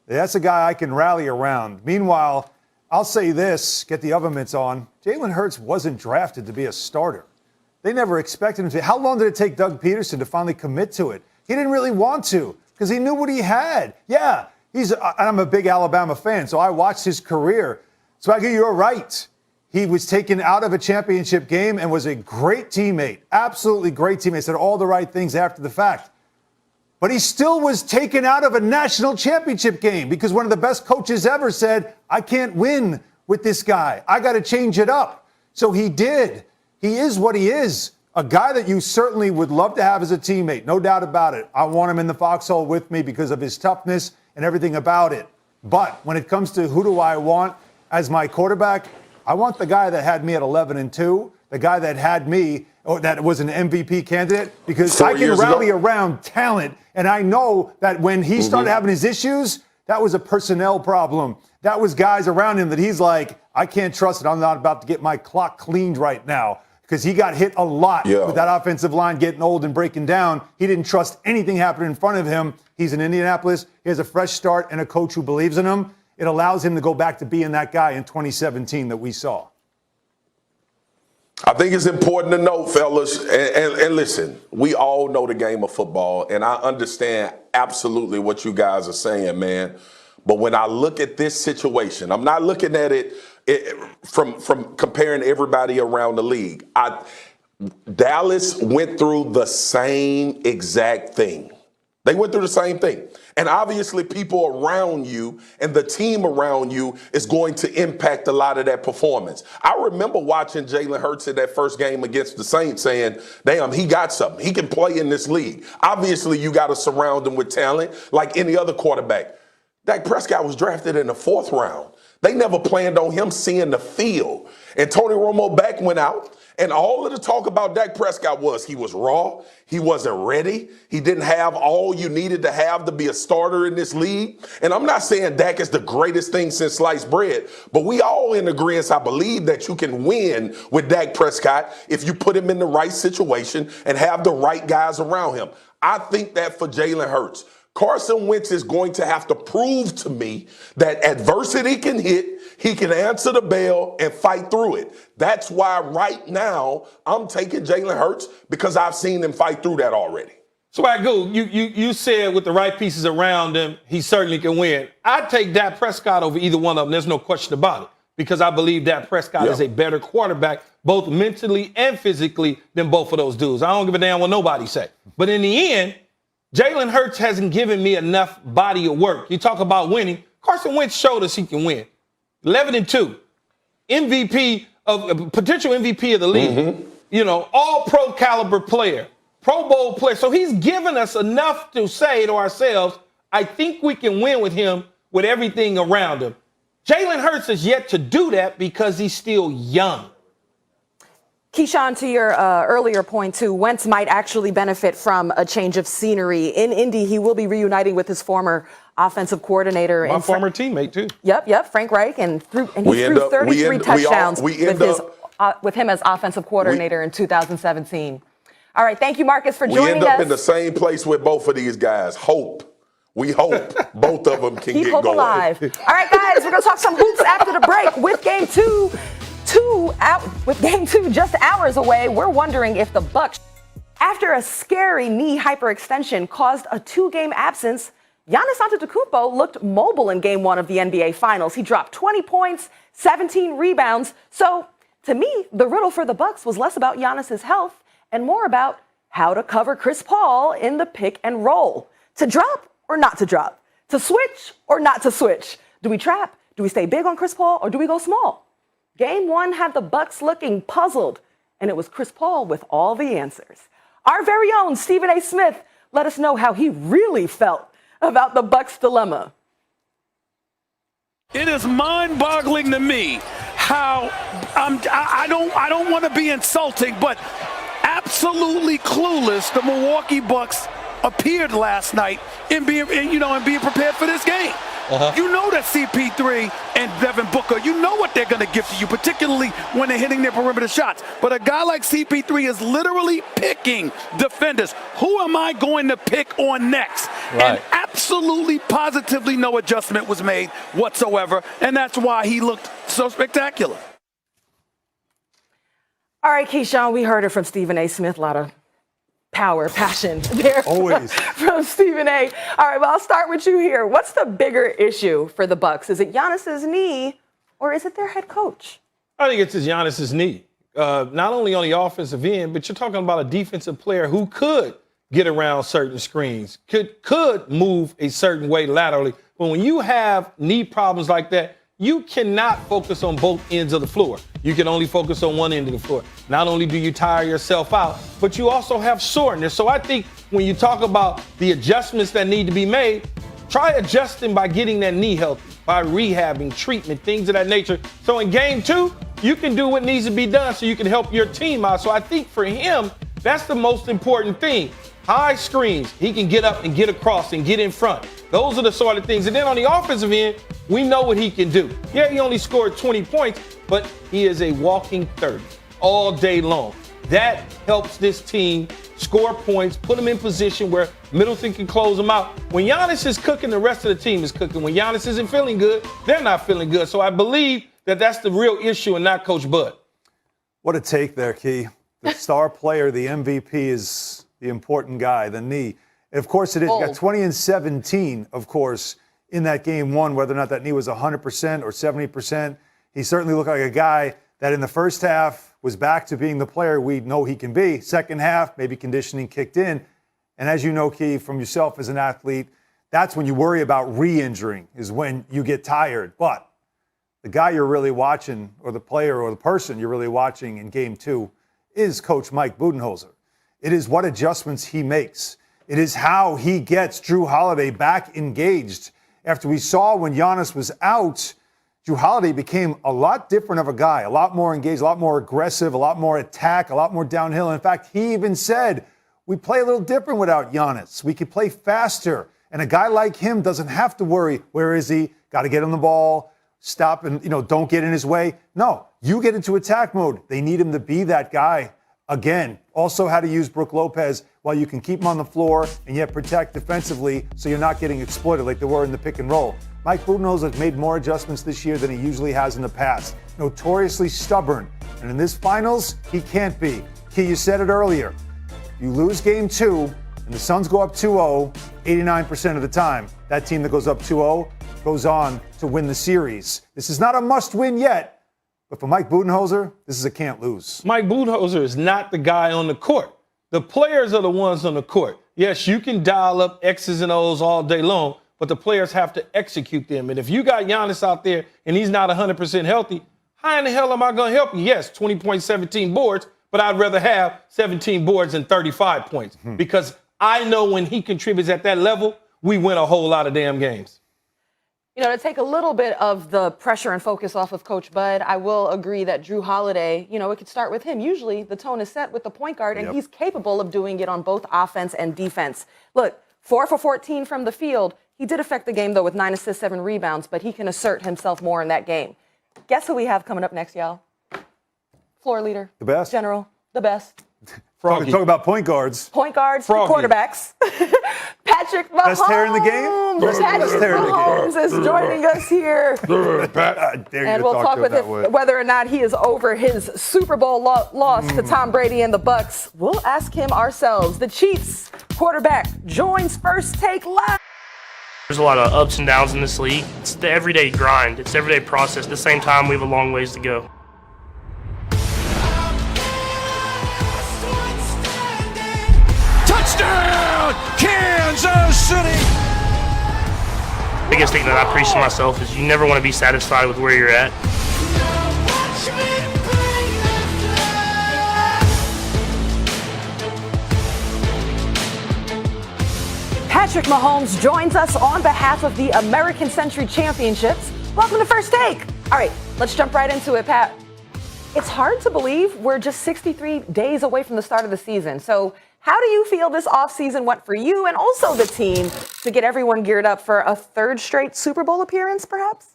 That's a guy I can rally around. Meanwhile, I'll say this, get the oven mitts on. Jalen Hurts wasn't drafted to be a starter. They never expected him to. How long did it take Doug Peterson to finally commit to it? He didn't really want to because he knew what he had. Yeah, I'm a big Alabama fan, so I watched his career. So you're right. He was taken out of a championship game and was a great teammate, absolutely great teammate, said all the right things after the fact. But he still was taken out of a national championship game because one of the best coaches ever said, I can't win with this guy. I got to change it up. So he did. He is what he is. A guy that you certainly would love to have as a teammate, no doubt about it. I want him in the foxhole with me because of his toughness and everything about it. But when it comes to who do I want as my quarterback, I want the guy that had me at 11-2, the guy that had me, or that was an MVP candidate, because I can rally around talent. And I know that when he started having his issues, that was a personnel problem. That was guys around him that he's like, I can't trust it. I'm not about to get my clock cleaned right now. Because he got hit a lot with that offensive line getting old and breaking down. He didn't trust anything happening in front of him. He's in Indianapolis. He has a fresh start and a coach who believes in him. It allows him to go back to being that guy in 2017 that we saw. I think it's important to note, fellas, and listen, we all know the game of football, and I understand absolutely what you guys are saying, man. But when I look at this situation, I'm not looking at it from comparing everybody around the league. Dallas went through the same exact thing. They went through the same thing. And obviously people around you and the team around you is going to impact a lot of that performance. I remember watching Jalen Hurts in that first game against the Saints saying, damn, he got something. He can play in this league. Obviously, you got to surround him with talent like any other quarterback. Dak Prescott was drafted in the 4th round. They never planned on him seeing the field. And Tony Romo back went out. And all of the talk about Dak Prescott was he was raw. He wasn't ready. He didn't have all you needed to have to be a starter in this league. And I'm not saying Dak is the greatest thing since sliced bread, but we all in agreement, I believe, that you can win with Dak Prescott if you put him in the right situation and have the right guys around him. I think that for Jalen Hurts, Carson Wentz is going to have to prove to me that adversity can hit, he can answer the bell and fight through it. That's why right now I'm taking Jalen Hurts because I've seen him fight through that already. So, you said with the right pieces around him, he certainly can win. I'd take Dak Prescott over either one of them. There's no question about it because I believe Dak Prescott is a better quarterback, both mentally and physically, than both of those dudes. I don't give a damn what nobody say. But in the end, Jalen Hurts hasn't given me enough body of work. You talk about winning. Carson Wentz showed us he can win. 11-2, MVP of potential MVP of the league. You know, all pro caliber player, Pro Bowl player. So he's given us enough to say to ourselves, I think we can win with him with everything around him. Jalen Hurts is yet to do that because he's still young. Keyshawn, to your earlier point, too, Wentz might actually benefit from a change of scenery. In Indy, he will be reuniting with his former offensive coordinator. My former teammate, too. Yep, Frank Reich. And he threw 33 touchdowns with him as offensive coordinator in 2017. All right, thank you, Marcus, for joining us. We end up in the same place with both of these guys. Hope. We hope both of them can Keep get hope going. Alive. All right, guys, we're going to talk some hoops after the break with Game 2. With Game 2 just hours away, we're wondering if the Bucks, after a scary knee hyperextension caused a 2-game absence, Giannis Antetokounmpo looked mobile in Game 1 of the NBA Finals. He dropped 20 points, 17 rebounds. So, to me, the riddle for the Bucks was less about Giannis's health and more about how to cover Chris Paul in the pick and roll. To drop or not to drop? To switch or not to switch? Do we trap? Do we stay big on Chris Paul or do we go small? Game 1 had the Bucks looking puzzled and it was Chris Paul with all the answers. Our very own Stephen A. Smith let us know how he really felt about the Bucks' dilemma. It is mind-boggling to me how I don't want to be insulting, but absolutely clueless the Milwaukee Bucks appeared last night in being prepared for this game. You know that CP3 and Devin Booker, you know what they're going to give to you, particularly when they're hitting their perimeter shots. But a guy like CP3 is literally picking defenders. Who am I going to pick on next? Right. And absolutely, positively no adjustment was made whatsoever, and that's why he looked so spectacular. All right, Keyshawn, we heard it from Stephen A. Smith. A lot of power, passion there Always. from Stephen A. All right, well, I'll start with you here. What's the bigger issue for the Bucks? Is it Giannis's knee or is it their head coach? I think it's Giannis's knee. Not only on the offensive end, but you're talking about a defensive player who could get around certain screens, could move a certain way laterally. But when you have knee problems like that, you cannot focus on both ends of the floor. You can only focus on one end of the floor. Not only do you tire yourself out, but you also have soreness. So I think when you talk about the adjustments that need to be made, try adjusting by getting that knee healthy, by rehabbing, treatment, things of that nature. So in game 2, you can do what needs to be done so you can help your team out. So I think for him, that's the most important thing. High screens, he can get up and get across and get in front. Those are the sort of things. And then on the offensive end, we know what he can do. Yeah, he only scored 20 points, but he is a walking 30 all day long. That helps this team score points, put them in position where Middleton can close them out. When Giannis is cooking, the rest of the team is cooking. When Giannis isn't feeling good, they're not feeling good. So I believe that that's the real issue and not Coach Bud. What a take there, Key. The star player, the MVP, is the important guy, the knee. And of course it is. You got 20 and 17, of course, in that game 1, whether or not that knee was 100% or 70%. He certainly looked like a guy that in the first half was back to being the player we know he can be. Second half, maybe conditioning kicked in. And as you know, Key, from yourself as an athlete, that's when you worry about re-injuring, is when you get tired. But the guy you're really watching, or the player or the person you're really watching in game 2, is Coach Mike Budenholzer. It is what adjustments he makes. It is how he gets Jrue Holiday back engaged. After we saw when Giannis was out, Jrue Holiday became a lot different of a guy, a lot more engaged, a lot more aggressive, a lot more attack, a lot more downhill. In fact, he even said, we play a little different without Giannis. We can play faster. And a guy like him doesn't have to worry, where is he? Got to get on the ball, stop and, don't get in his way. No, you get into attack mode. They need him to be that guy again. Also how to use Brook Lopez while you can keep him on the floor and yet protect defensively so you're not getting exploited like they were in the pick and roll. Mike Budenholzer has made more adjustments this year than he usually has in the past. Notoriously stubborn. And in this finals, he can't be. Key, you said it earlier. You lose game 2 and the Suns go up 2-0, 89% of the time, that team that goes up 2-0 goes on to win the series. This is not a must-win yet. But for Mike Budenholzer, this is a can't lose. Mike Budenholzer is not the guy on the court. The players are the ones on the court. Yes, you can dial up X's and O's all day long, but the players have to execute them. And if you got Giannis out there and he's not 100% healthy, how in the hell am I going to help you? Yes, 20 points, 17 boards, but I'd rather have 17 boards and 35 points because I know when he contributes at that level, we win a whole lot of damn games. To take a little bit of the pressure and focus off of Coach Bud, I will agree that Jrue Holiday, it could start with him. Usually the tone is set with the point guard, and he's capable of doing it on both offense and defense. Look, 4 for 14 from the field. He did affect the game, though, with 9 assists, 7 rebounds, but he can assert himself more in that game. Guess who we have coming up next, y'all? Floor leader. The best. General. The best. Talk about point guards. Point guards, quarterbacks. Patrick Mahomes. Best hair in the game? Patrick Mahomes is joining us here. And we'll talk with whether or not he is over his Super Bowl loss to Tom Brady and the Bucks. We'll ask him ourselves. The Chiefs quarterback joins First Take Live. There's a lot of ups and downs in this league. It's the everyday grind. It's the everyday process. At the same time, we have a long ways to go. Touchdown, Kansas City! Biggest thing that I preach to myself is you never want to be satisfied with where you're at. Patrick Mahomes joins us on behalf of the American Century Championships. Welcome to First Take. All right, let's jump right into it, Pat. It's hard to believe we're just 63 days away from the start of the season. So how do you feel this offseason went for you and also the team to get everyone geared up for a third straight Super Bowl appearance, perhaps?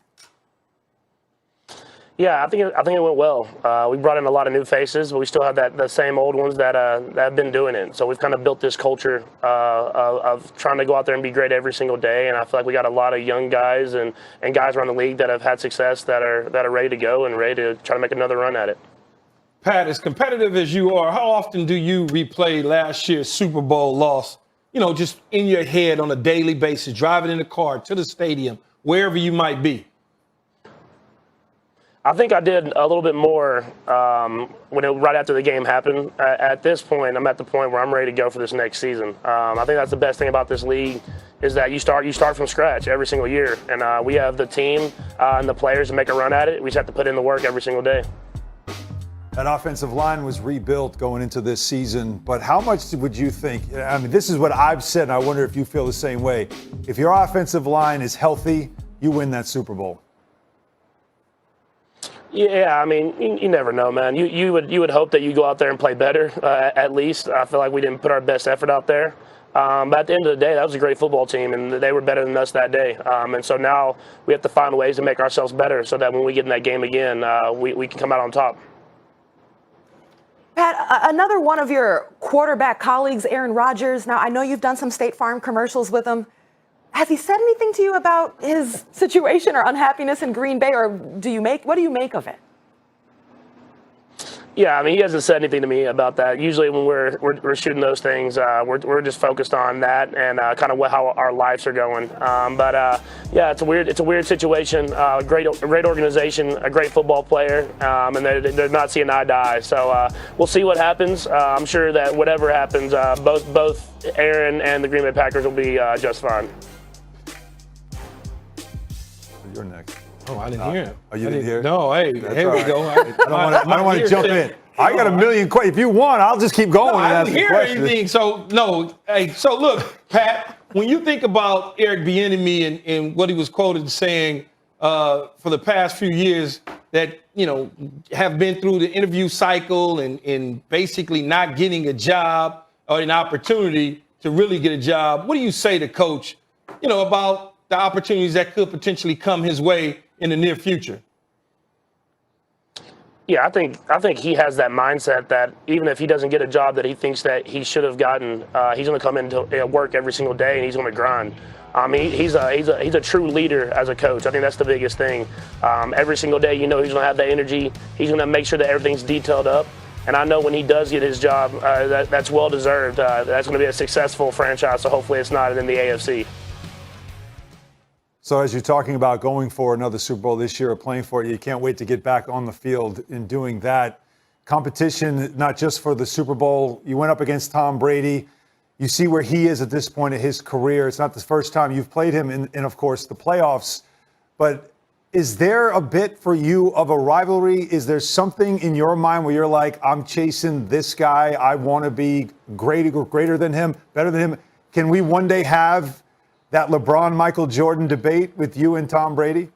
Yeah, I think it went well. We brought in a lot of new faces, but we still have the same old ones that have been doing it. So we've kind of built this culture of trying to go out there and be great every single day. And I feel like we got a lot of young guys and guys around the league that have had success that are ready to go and ready to try to make another run at it. Pat, as competitive as you are, how often do you replay last year's Super Bowl loss, just in your head on a daily basis, driving in the car to the stadium, wherever you might be? I think I did a little bit more right after the game happened. At this point, I'm at the point where I'm ready to go for this next season. I think that's the best thing about this league is that you start from scratch every single year, and we have the team and the players to make a run at it. We just have to put in the work every single day. That offensive line was rebuilt going into this season, but how much would you think? I mean, this is what I've said, and I wonder if you feel the same way. If your offensive line is healthy, you win that Super Bowl. Yeah, I mean, you never know, man. You would hope that you go out there and play better, at least. I feel like we didn't put our best effort out there. But at the end of the day, that was a great football team, and they were better than us that day. And so now we have to find ways to make ourselves better so that when we get in that game again, we can come out on top. Pat, another one of your quarterback colleagues, Aaron Rodgers. Now, I know you've done some State Farm commercials with him. Has he said anything to you about his situation or unhappiness in Green Bay, or what do you make of it? Yeah, I mean, he hasn't said anything to me about that. Usually when we're shooting those things, we're just focused on that and kind of how our lives are going. Yeah, it's a weird situation. Great organization, a great football player, and they're not seeing eye to eye. So we'll see what happens. I'm sure that whatever happens, both Aaron and the Green Bay Packers will be just fine. You're next. Oh, I didn't hear it. Oh, you didn't hear it? No, hey, here we go. I don't want to jump in. I got a million questions. If you want, I'll just keep going. I didn't hear anything. So look, Pat, when you think about Eric Bieniemy and what he was quoted saying for the past few years that, have been through the interview cycle and basically not getting a job or an opportunity to really get a job, what do you say to Coach, about the opportunities that could potentially come his way in the near future? Yeah, I think he has that mindset that even if he doesn't get a job that he thinks that he should have gotten, he's going to come into work every single day and he's going to grind. He's a true leader as a coach. I think that's the biggest thing. Every single day, he's going to have that energy. He's going to make sure that everything's detailed up. And I know when he does get his job, that's well deserved. That's going to be a successful franchise. So hopefully it's not in the AFC. So as you're talking about going for another Super Bowl this year or playing for it, you can't wait to get back on the field in doing that. Competition, not just for the Super Bowl. You went up against Tom Brady. You see where he is at this point in his career. It's not the first time you've played him in of course, the playoffs. But is there a bit for you of a rivalry? Is there something in your mind where you're like, I'm chasing this guy. I want to be greater than him, better than him? Can we one day have that LeBron-Michael Jordan debate with you and Tom Brady?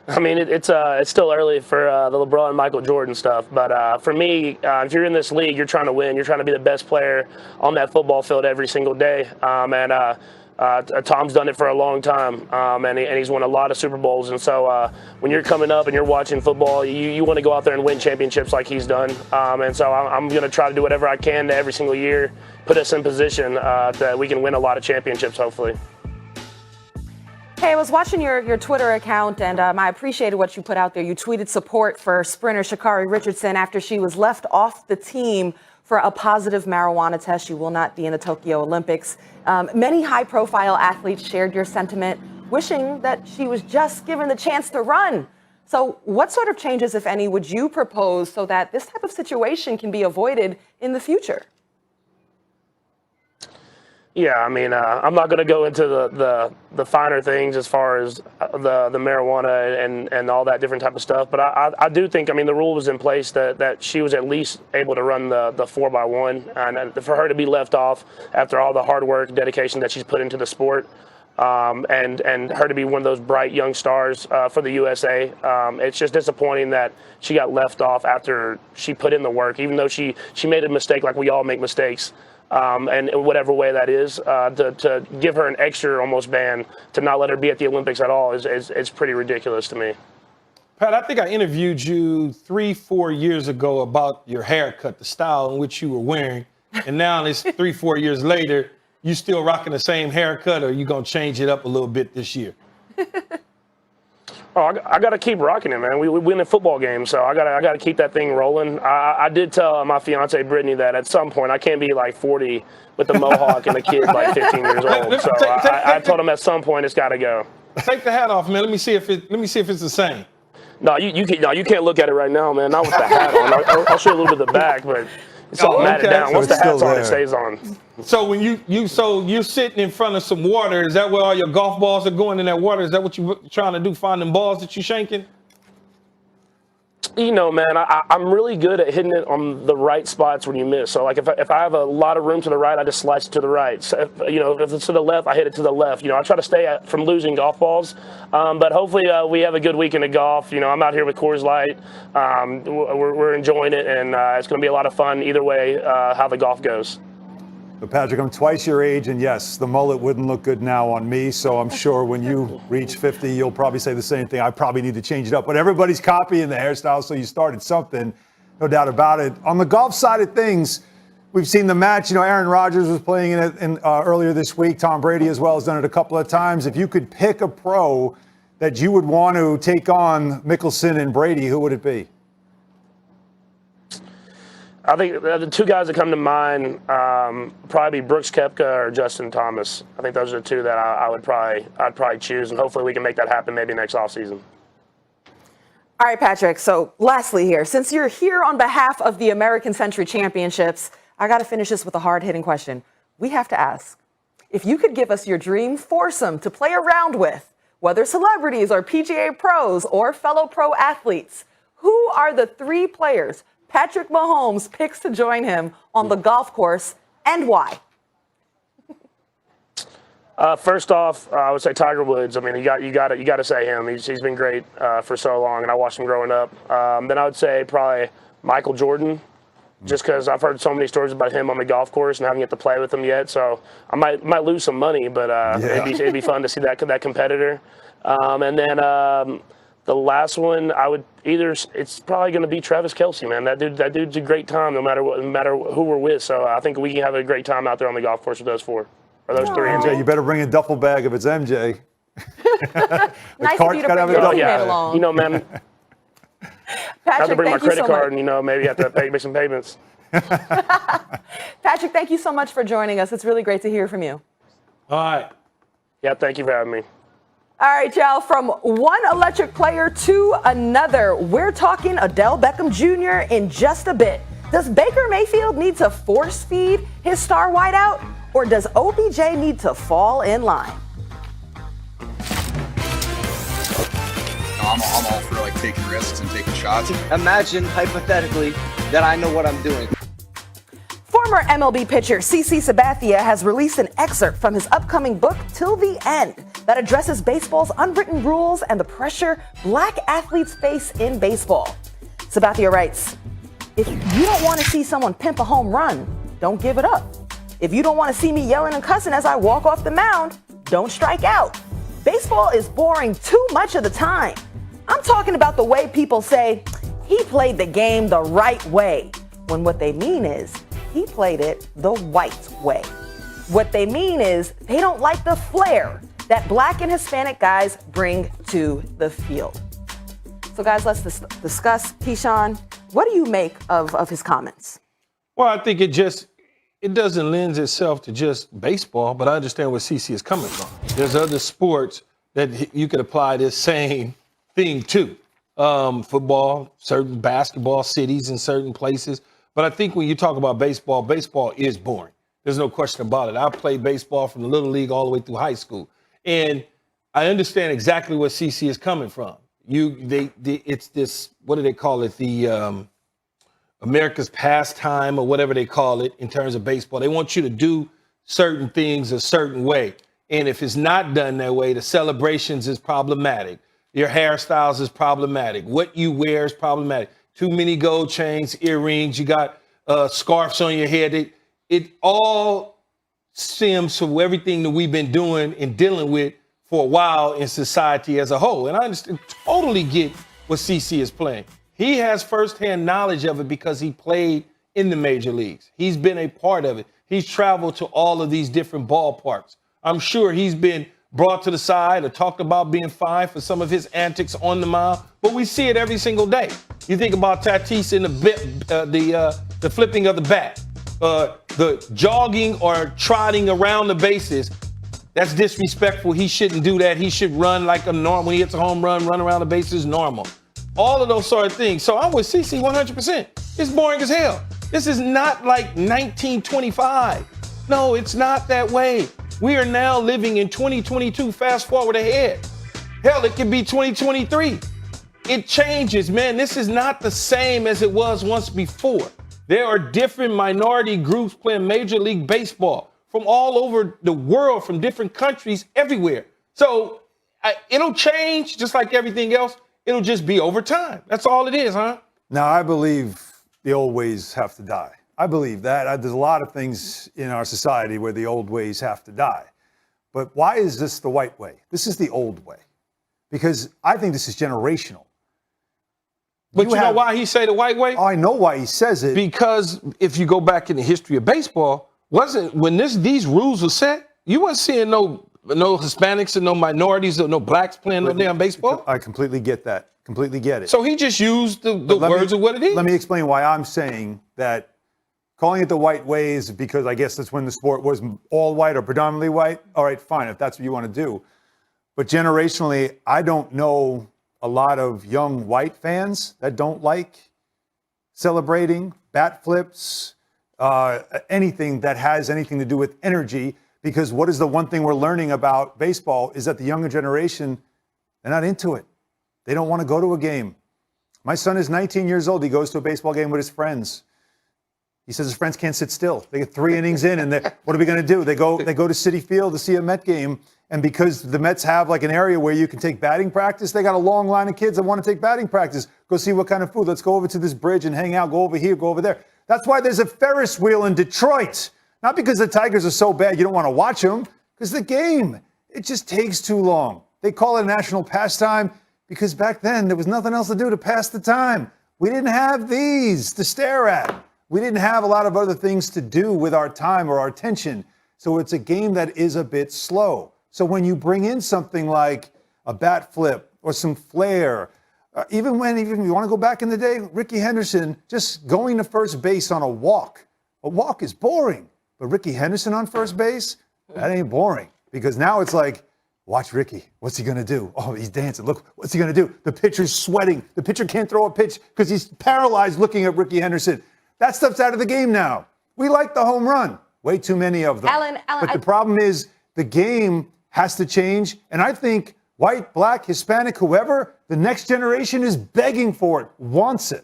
I mean, it's still early for the LeBron and Michael Jordan stuff. But for me, if you're in this league, you're trying to win. You're trying to be the best player on that football field every single day. Tom's done it for a long time, and he's won a lot of Super Bowls. And so when you're coming up and you're watching football, you want to go out there and win championships like he's done. And so I'm going to try to do whatever I can every single year, put us in position that we can win a lot of championships, hopefully. Hey, I was watching your Twitter account, and I appreciated what you put out there. You tweeted support for sprinter Sha'Carri Richardson after she was left off the team for a positive marijuana test. She will not be in the Tokyo Olympics. Many high-profile athletes shared your sentiment, wishing that she was just given the chance to run. So what sort of changes, if any, would you propose so that this type of situation can be avoided in the future? Yeah, I mean, I'm not going to go into the finer things as far as the marijuana and all that different type of stuff, but I do think, I mean, the rule was in place that she was at least able to run the 4x1, and for her to be left off after all the hard work, dedication that she's put into the sport, and her to be one of those bright young stars for the USA, it's just disappointing that she got left off after she put in the work, even though she made a mistake like we all make mistakes. And in whatever way that is, to give her an extra almost ban to not let her be at the Olympics at all is pretty ridiculous to me. Pat, I think I interviewed you 3-4 years ago about your haircut, the style in which you were wearing, and now it's 3-4 years later, you still rocking the same haircut, or you gonna change it up a little bit this year? Oh, I got to keep rocking it, man. We win a football game, so I got to keep that thing rolling. I did tell my fiance Brittany that at some point I can't be like 40 with the mohawk and the kid like 15 years old. So I told him at some point it's got to go. Take the hat off, man. Let me see if it's the same. No, you can't look at it right now, man. Not with the hat on. I'll show you a little bit of the back, but it's all matted down. Once the hat's on, it stays on. So when you're sitting in front of some water, is that where all your golf balls are going in that water? Is that what you're trying to do? Find them balls that you're shanking? You know, man, I'm really good at hitting it on the right spots when you miss. So, like, if I have a lot of room to the right, I just slice it to the right. So if it's to the left, I hit it to the left. I try to stay from losing golf balls. But hopefully we have a good weekend of golf. I'm out here with Coors Light. We're enjoying it, and it's going to be a lot of fun either way how the golf goes. But Patrick, I'm twice your age, and yes, the mullet wouldn't look good now on me, so I'm sure when you reach 50, you'll probably say the same thing. I probably need to change it up. But everybody's copying the hairstyle, so you started something, no doubt about it. On the golf side of things, we've seen the match. Aaron Rodgers was playing in it earlier this week. Tom Brady as well has done it a couple of times. If you could pick a pro that you would want to take on Mickelson and Brady, who would it be? I think the two guys that come to mind probably be Brooks Koepka or Justin Thomas. I think those are the two that I'd probably choose, and hopefully we can make that happen maybe next offseason. All right, Patrick. So lastly here, since you're here on behalf of the American Century Championships, I got to finish this with a hard-hitting question. We have to ask, if you could give us your dream foursome to play around with, whether celebrities or PGA pros or fellow pro athletes, who are the three players Patrick Mahomes picks to join him on the golf course, and why? First off, I would say Tiger Woods. I mean, you got to say him. He's been great for so long, and I watched him growing up. Then I would say probably Michael Jordan, just because I've heard so many stories about him on the golf course and haven't get to play with him yet. So I might lose some money, but it'd be fun to see that competitor. And then the last one, it's probably going to be Travis Kelce, man. That dude's a great time no matter who we're with. So I think we can have a great time out there on the golf course with those four. Or those three. MJ, you better bring a duffel bag if it's MJ. Nice of you to bring your teammate along. Man. Patrick, I have to bring my credit card much. and, maybe have to make some payments. Patrick, thank you so much for joining us. It's really great to hear from you. All right. Yeah, thank you for having me. All right, y'all, from one electric player to another, we're talking Odell Beckham Jr. in just a bit. Does Baker Mayfield need to force feed his star wideout, or does OBJ need to fall in line? I'm all for taking risks and taking shots. Imagine hypothetically that I know what I'm doing. Former MLB pitcher CC Sabathia has released an excerpt from his upcoming book, Till the End, that addresses baseball's unwritten rules and the pressure black athletes face in baseball. Sabathia writes, "If you don't want to see someone pimp a home run, don't give it up. If you don't want to see me yelling and cussing as I walk off the mound, don't strike out. Baseball is boring too much of the time. I'm talking about the way people say, he played the game the right way, when what they mean is, he played it the white way. What they mean is they don't like the flair that black and Hispanic guys bring to the field." So guys, let's discuss. Keyshawn, what do you make of his comments? Well, I think it doesn't lend itself to just baseball, but I understand where CC is coming from. There's other sports that you could apply this same thing to. Football, certain basketball cities in certain places. But I think when you talk about baseball, baseball is boring. There's no question about it. I played baseball from the Little League all the way through high school. And I understand exactly where CC is coming from. It's this, what do they call it? The America's pastime or whatever they call it in terms of baseball. They want you to do certain things a certain way. And if it's not done that way, the celebrations is problematic. Your hairstyles is problematic. What you wear is problematic. Too many gold chains, earrings, you got scarves on your head. It all stems from everything that we've been doing and dealing with for a while in society as a whole. And I totally get what CC is playing. He has firsthand knowledge of it because he played in the major leagues. He's been a part of it. He's traveled to all of these different ballparks. I'm sure he's been brought to the side or talked about being fined for some of his antics on the mound, but we see it every single day. You think about Tatis in the flipping of the bat, the jogging or trotting around the bases. That's disrespectful. He shouldn't do that. He should run like a normal. When he hits a home run, run around the bases normal. All of those sort of things. So I'm with CC 100%. It's boring as hell. This is not like 1925. No, it's not that way. We are now living in 2022. Fast forward ahead. Hell, it could be 2023. It changes, man. This is not the same as it was once before. There are different minority groups playing Major League Baseball from all over the world, from different countries, everywhere. So it'll change just like everything else. It'll just be over time. That's all it is, huh? Now, I believe the old ways have to die. I believe that. There's a lot of things in our society where the old ways have to die. But why is this the white way? This is the old way. Because I think this is generational. But you know why he say the white way? Oh, I know why he says it. Because if you go back in the history of baseball, when these rules were set, you weren't seeing no Hispanics and no minorities or no blacks playing no damn baseball. I completely get that. Completely get it. So he just used the words of what it is. Let me explain why I'm saying that calling it the white way is because I guess that's when the sport was all white or predominantly white. All right, fine, if that's what you want to do. But generationally, I don't know a lot of young white fans that don't like celebrating, bat flips, anything that has anything to do with energy. Because what is the one thing we're learning about baseball is that the younger generation, they're not into it. They don't want to go to a game. My son is 19 years old. He goes to a baseball game with his friends. He says his friends can't sit still. They get 3 innings in, and what are we going to do? They go to Citi Field to see a Met game, and because the Mets have like an area where you can take batting practice, they got a long line of kids that want to take batting practice. Go see what kind of food. Let's go over to this bridge and hang out. Go over here, go over there. That's why there's a Ferris wheel in Detroit. Not because the Tigers are so bad you don't want to watch them, because the game, it just takes too long. They call it a national pastime because back then there was nothing else to do to pass the time. We didn't have these to stare at. We didn't have a lot of other things to do with our time or our attention. So it's a game that is a bit slow. So when you bring in something like a bat flip or some flair, even you want to go back in the day, Ricky Henderson just going to first base on a walk is boring. But Ricky Henderson on first base, that ain't boring. Because now it's like, watch Ricky. What's he going to do? Oh, he's dancing. Look, what's he going to do? The pitcher's sweating. The pitcher can't throw a pitch because he's paralyzed looking at Ricky Henderson. That stuff's out of the game now. We like the home run. Way too many of them. Alan, but the problem is the game has to change. And I think white, black, Hispanic, whoever, the next generation is begging for it, wants it.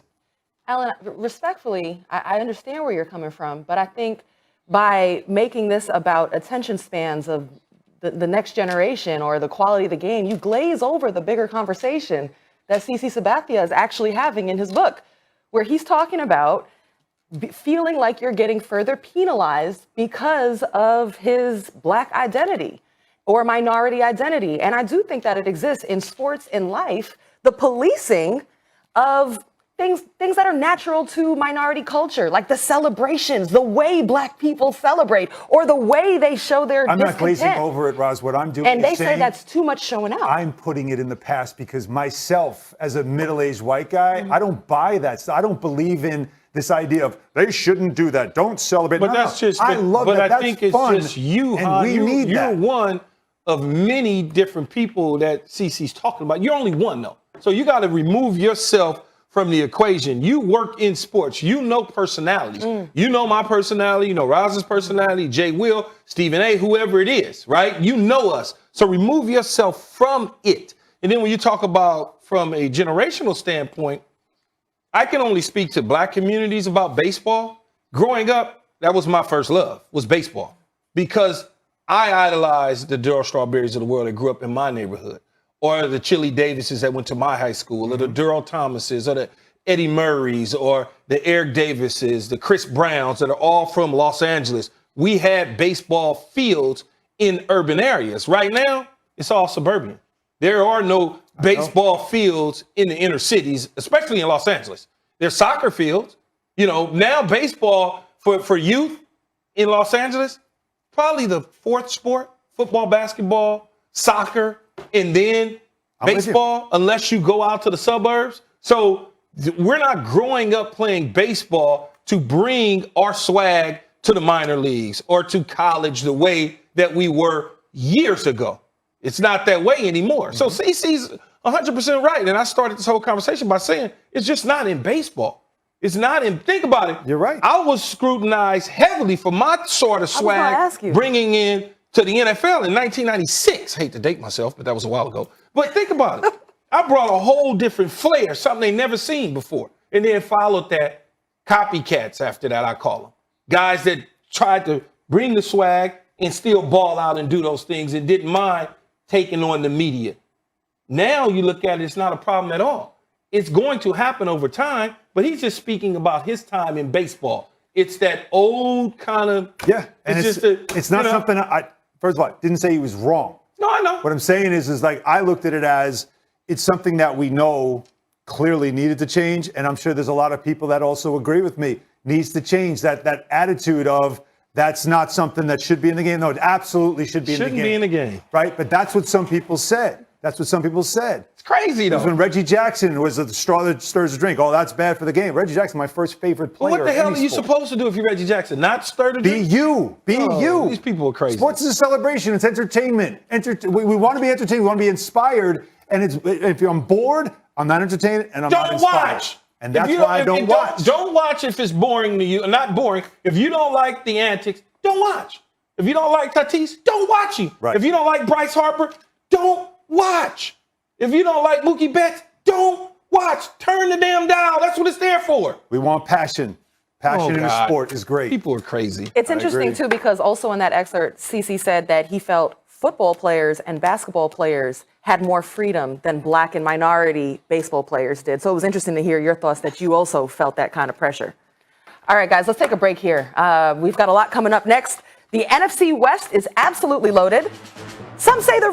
Alan, respectfully, I understand where you're coming from, but I think by making this about attention spans of the next generation or the quality of the game, you glaze over the bigger conversation that CC Sabathia is actually having in his book, where he's talking about feeling like you're getting further penalized because of his black identity or minority identity. And I do think that it exists in sports, in life, the policing of things that are natural to minority culture, like the celebrations, the way black people celebrate, or the way they show their discontent. I'm not glazing over it, Roz. What I'm doing and is they say that's too much showing out. I'm putting it in the past because myself, as a middle-aged white guy, I don't buy that stuff. I don't believe in this idea of they shouldn't do that. Don't celebrate. But that's just. I love that. I think it's just you, and we need you're that. one of many different people that CC's talking about. You're only one, though. So you got to remove yourself from the equation. You work in sports. You know personalities. You know my personality. You know Roz's personality, Jay Will, Stephen A., whoever it is, right? You know us. So remove yourself from it. And then when you talk about from a generational standpoint, I can only speak to black communities about baseball. Growing up, that was my first love, was baseball. Because I idolized the Darryl Strawberries of the world that grew up in my neighborhood, or the Chili Davises that went to my high school, or the Darrell Thomases, or the Eddie Murrays, or the Eric Davises, the Chris Browns that are all from Los Angeles. We had baseball fields in urban areas. Right now, it's all suburban. There are no baseball fields in the inner cities, especially in Los Angeles. There's soccer fields. You know, now baseball for youth in Los Angeles, probably the fourth sport: football, basketball, soccer, and then baseball, unless you go out to the suburbs. So we're not growing up playing baseball to bring our swag to the minor leagues or to college the way that we were years ago. It's not that way anymore. So CC's 100% right. And I started this whole conversation by saying it's just not in baseball. It's not in, think about it. You're right. I was scrutinized heavily for my sort of swag bringing in to the NFL in 1996. Hate to date myself, but that was a while ago. But think about it. I brought a whole different flair, something they never seen before. And then followed that copycats after that, I call them. Guys that tried to bring the swag and still ball out and do those things and didn't mind taking on the media. Now you look at it, it's not a problem at all. It's going to happen over time, but he's just speaking about his time in baseball. It's that old kind of... Yeah, and it's not something first of all, I didn't say he was wrong. No, I know. What I'm saying is like, I looked at it as it's something that we know clearly needed to change, and I'm sure there's a lot of people that also agree with me. Needs to change that attitude of that's not something that should be in the game. No, it absolutely should be in the game. Shouldn't be in the game. Right? But that's what some people said. It's crazy, though. It was when Reggie Jackson was the straw that stirs the drink. Oh, that's bad for the game. Reggie Jackson, my first favorite player. Well, what the hell are you sport. supposed to do if you're Reggie Jackson? Not stir the drink? Be you. These people are crazy. Sports is a celebration. It's entertainment. We want to be entertained. We want to be inspired. And if I'm bored, I'm not entertained, and I'm not inspired. Don't watch. And that's why I don't watch. Don't watch if it's boring to you. Not boring. If you don't like the antics, don't watch. If you don't like Tatis, don't watch him. Right. If you don't like Bryce Harper, don't watch. If you don't like Mookie Betts, don't watch. Turn the damn dial. That's what it's there for. We want passion. Passion in a sport is great. People are crazy. It's interesting, too, because also in that excerpt, CC said that he felt football players and basketball players had more freedom than black and minority baseball players did. So it was interesting to hear your thoughts that you also felt that kind of pressure. All right, guys, let's take a break here. We've got a lot coming up next. The NFC West is absolutely loaded. Some say the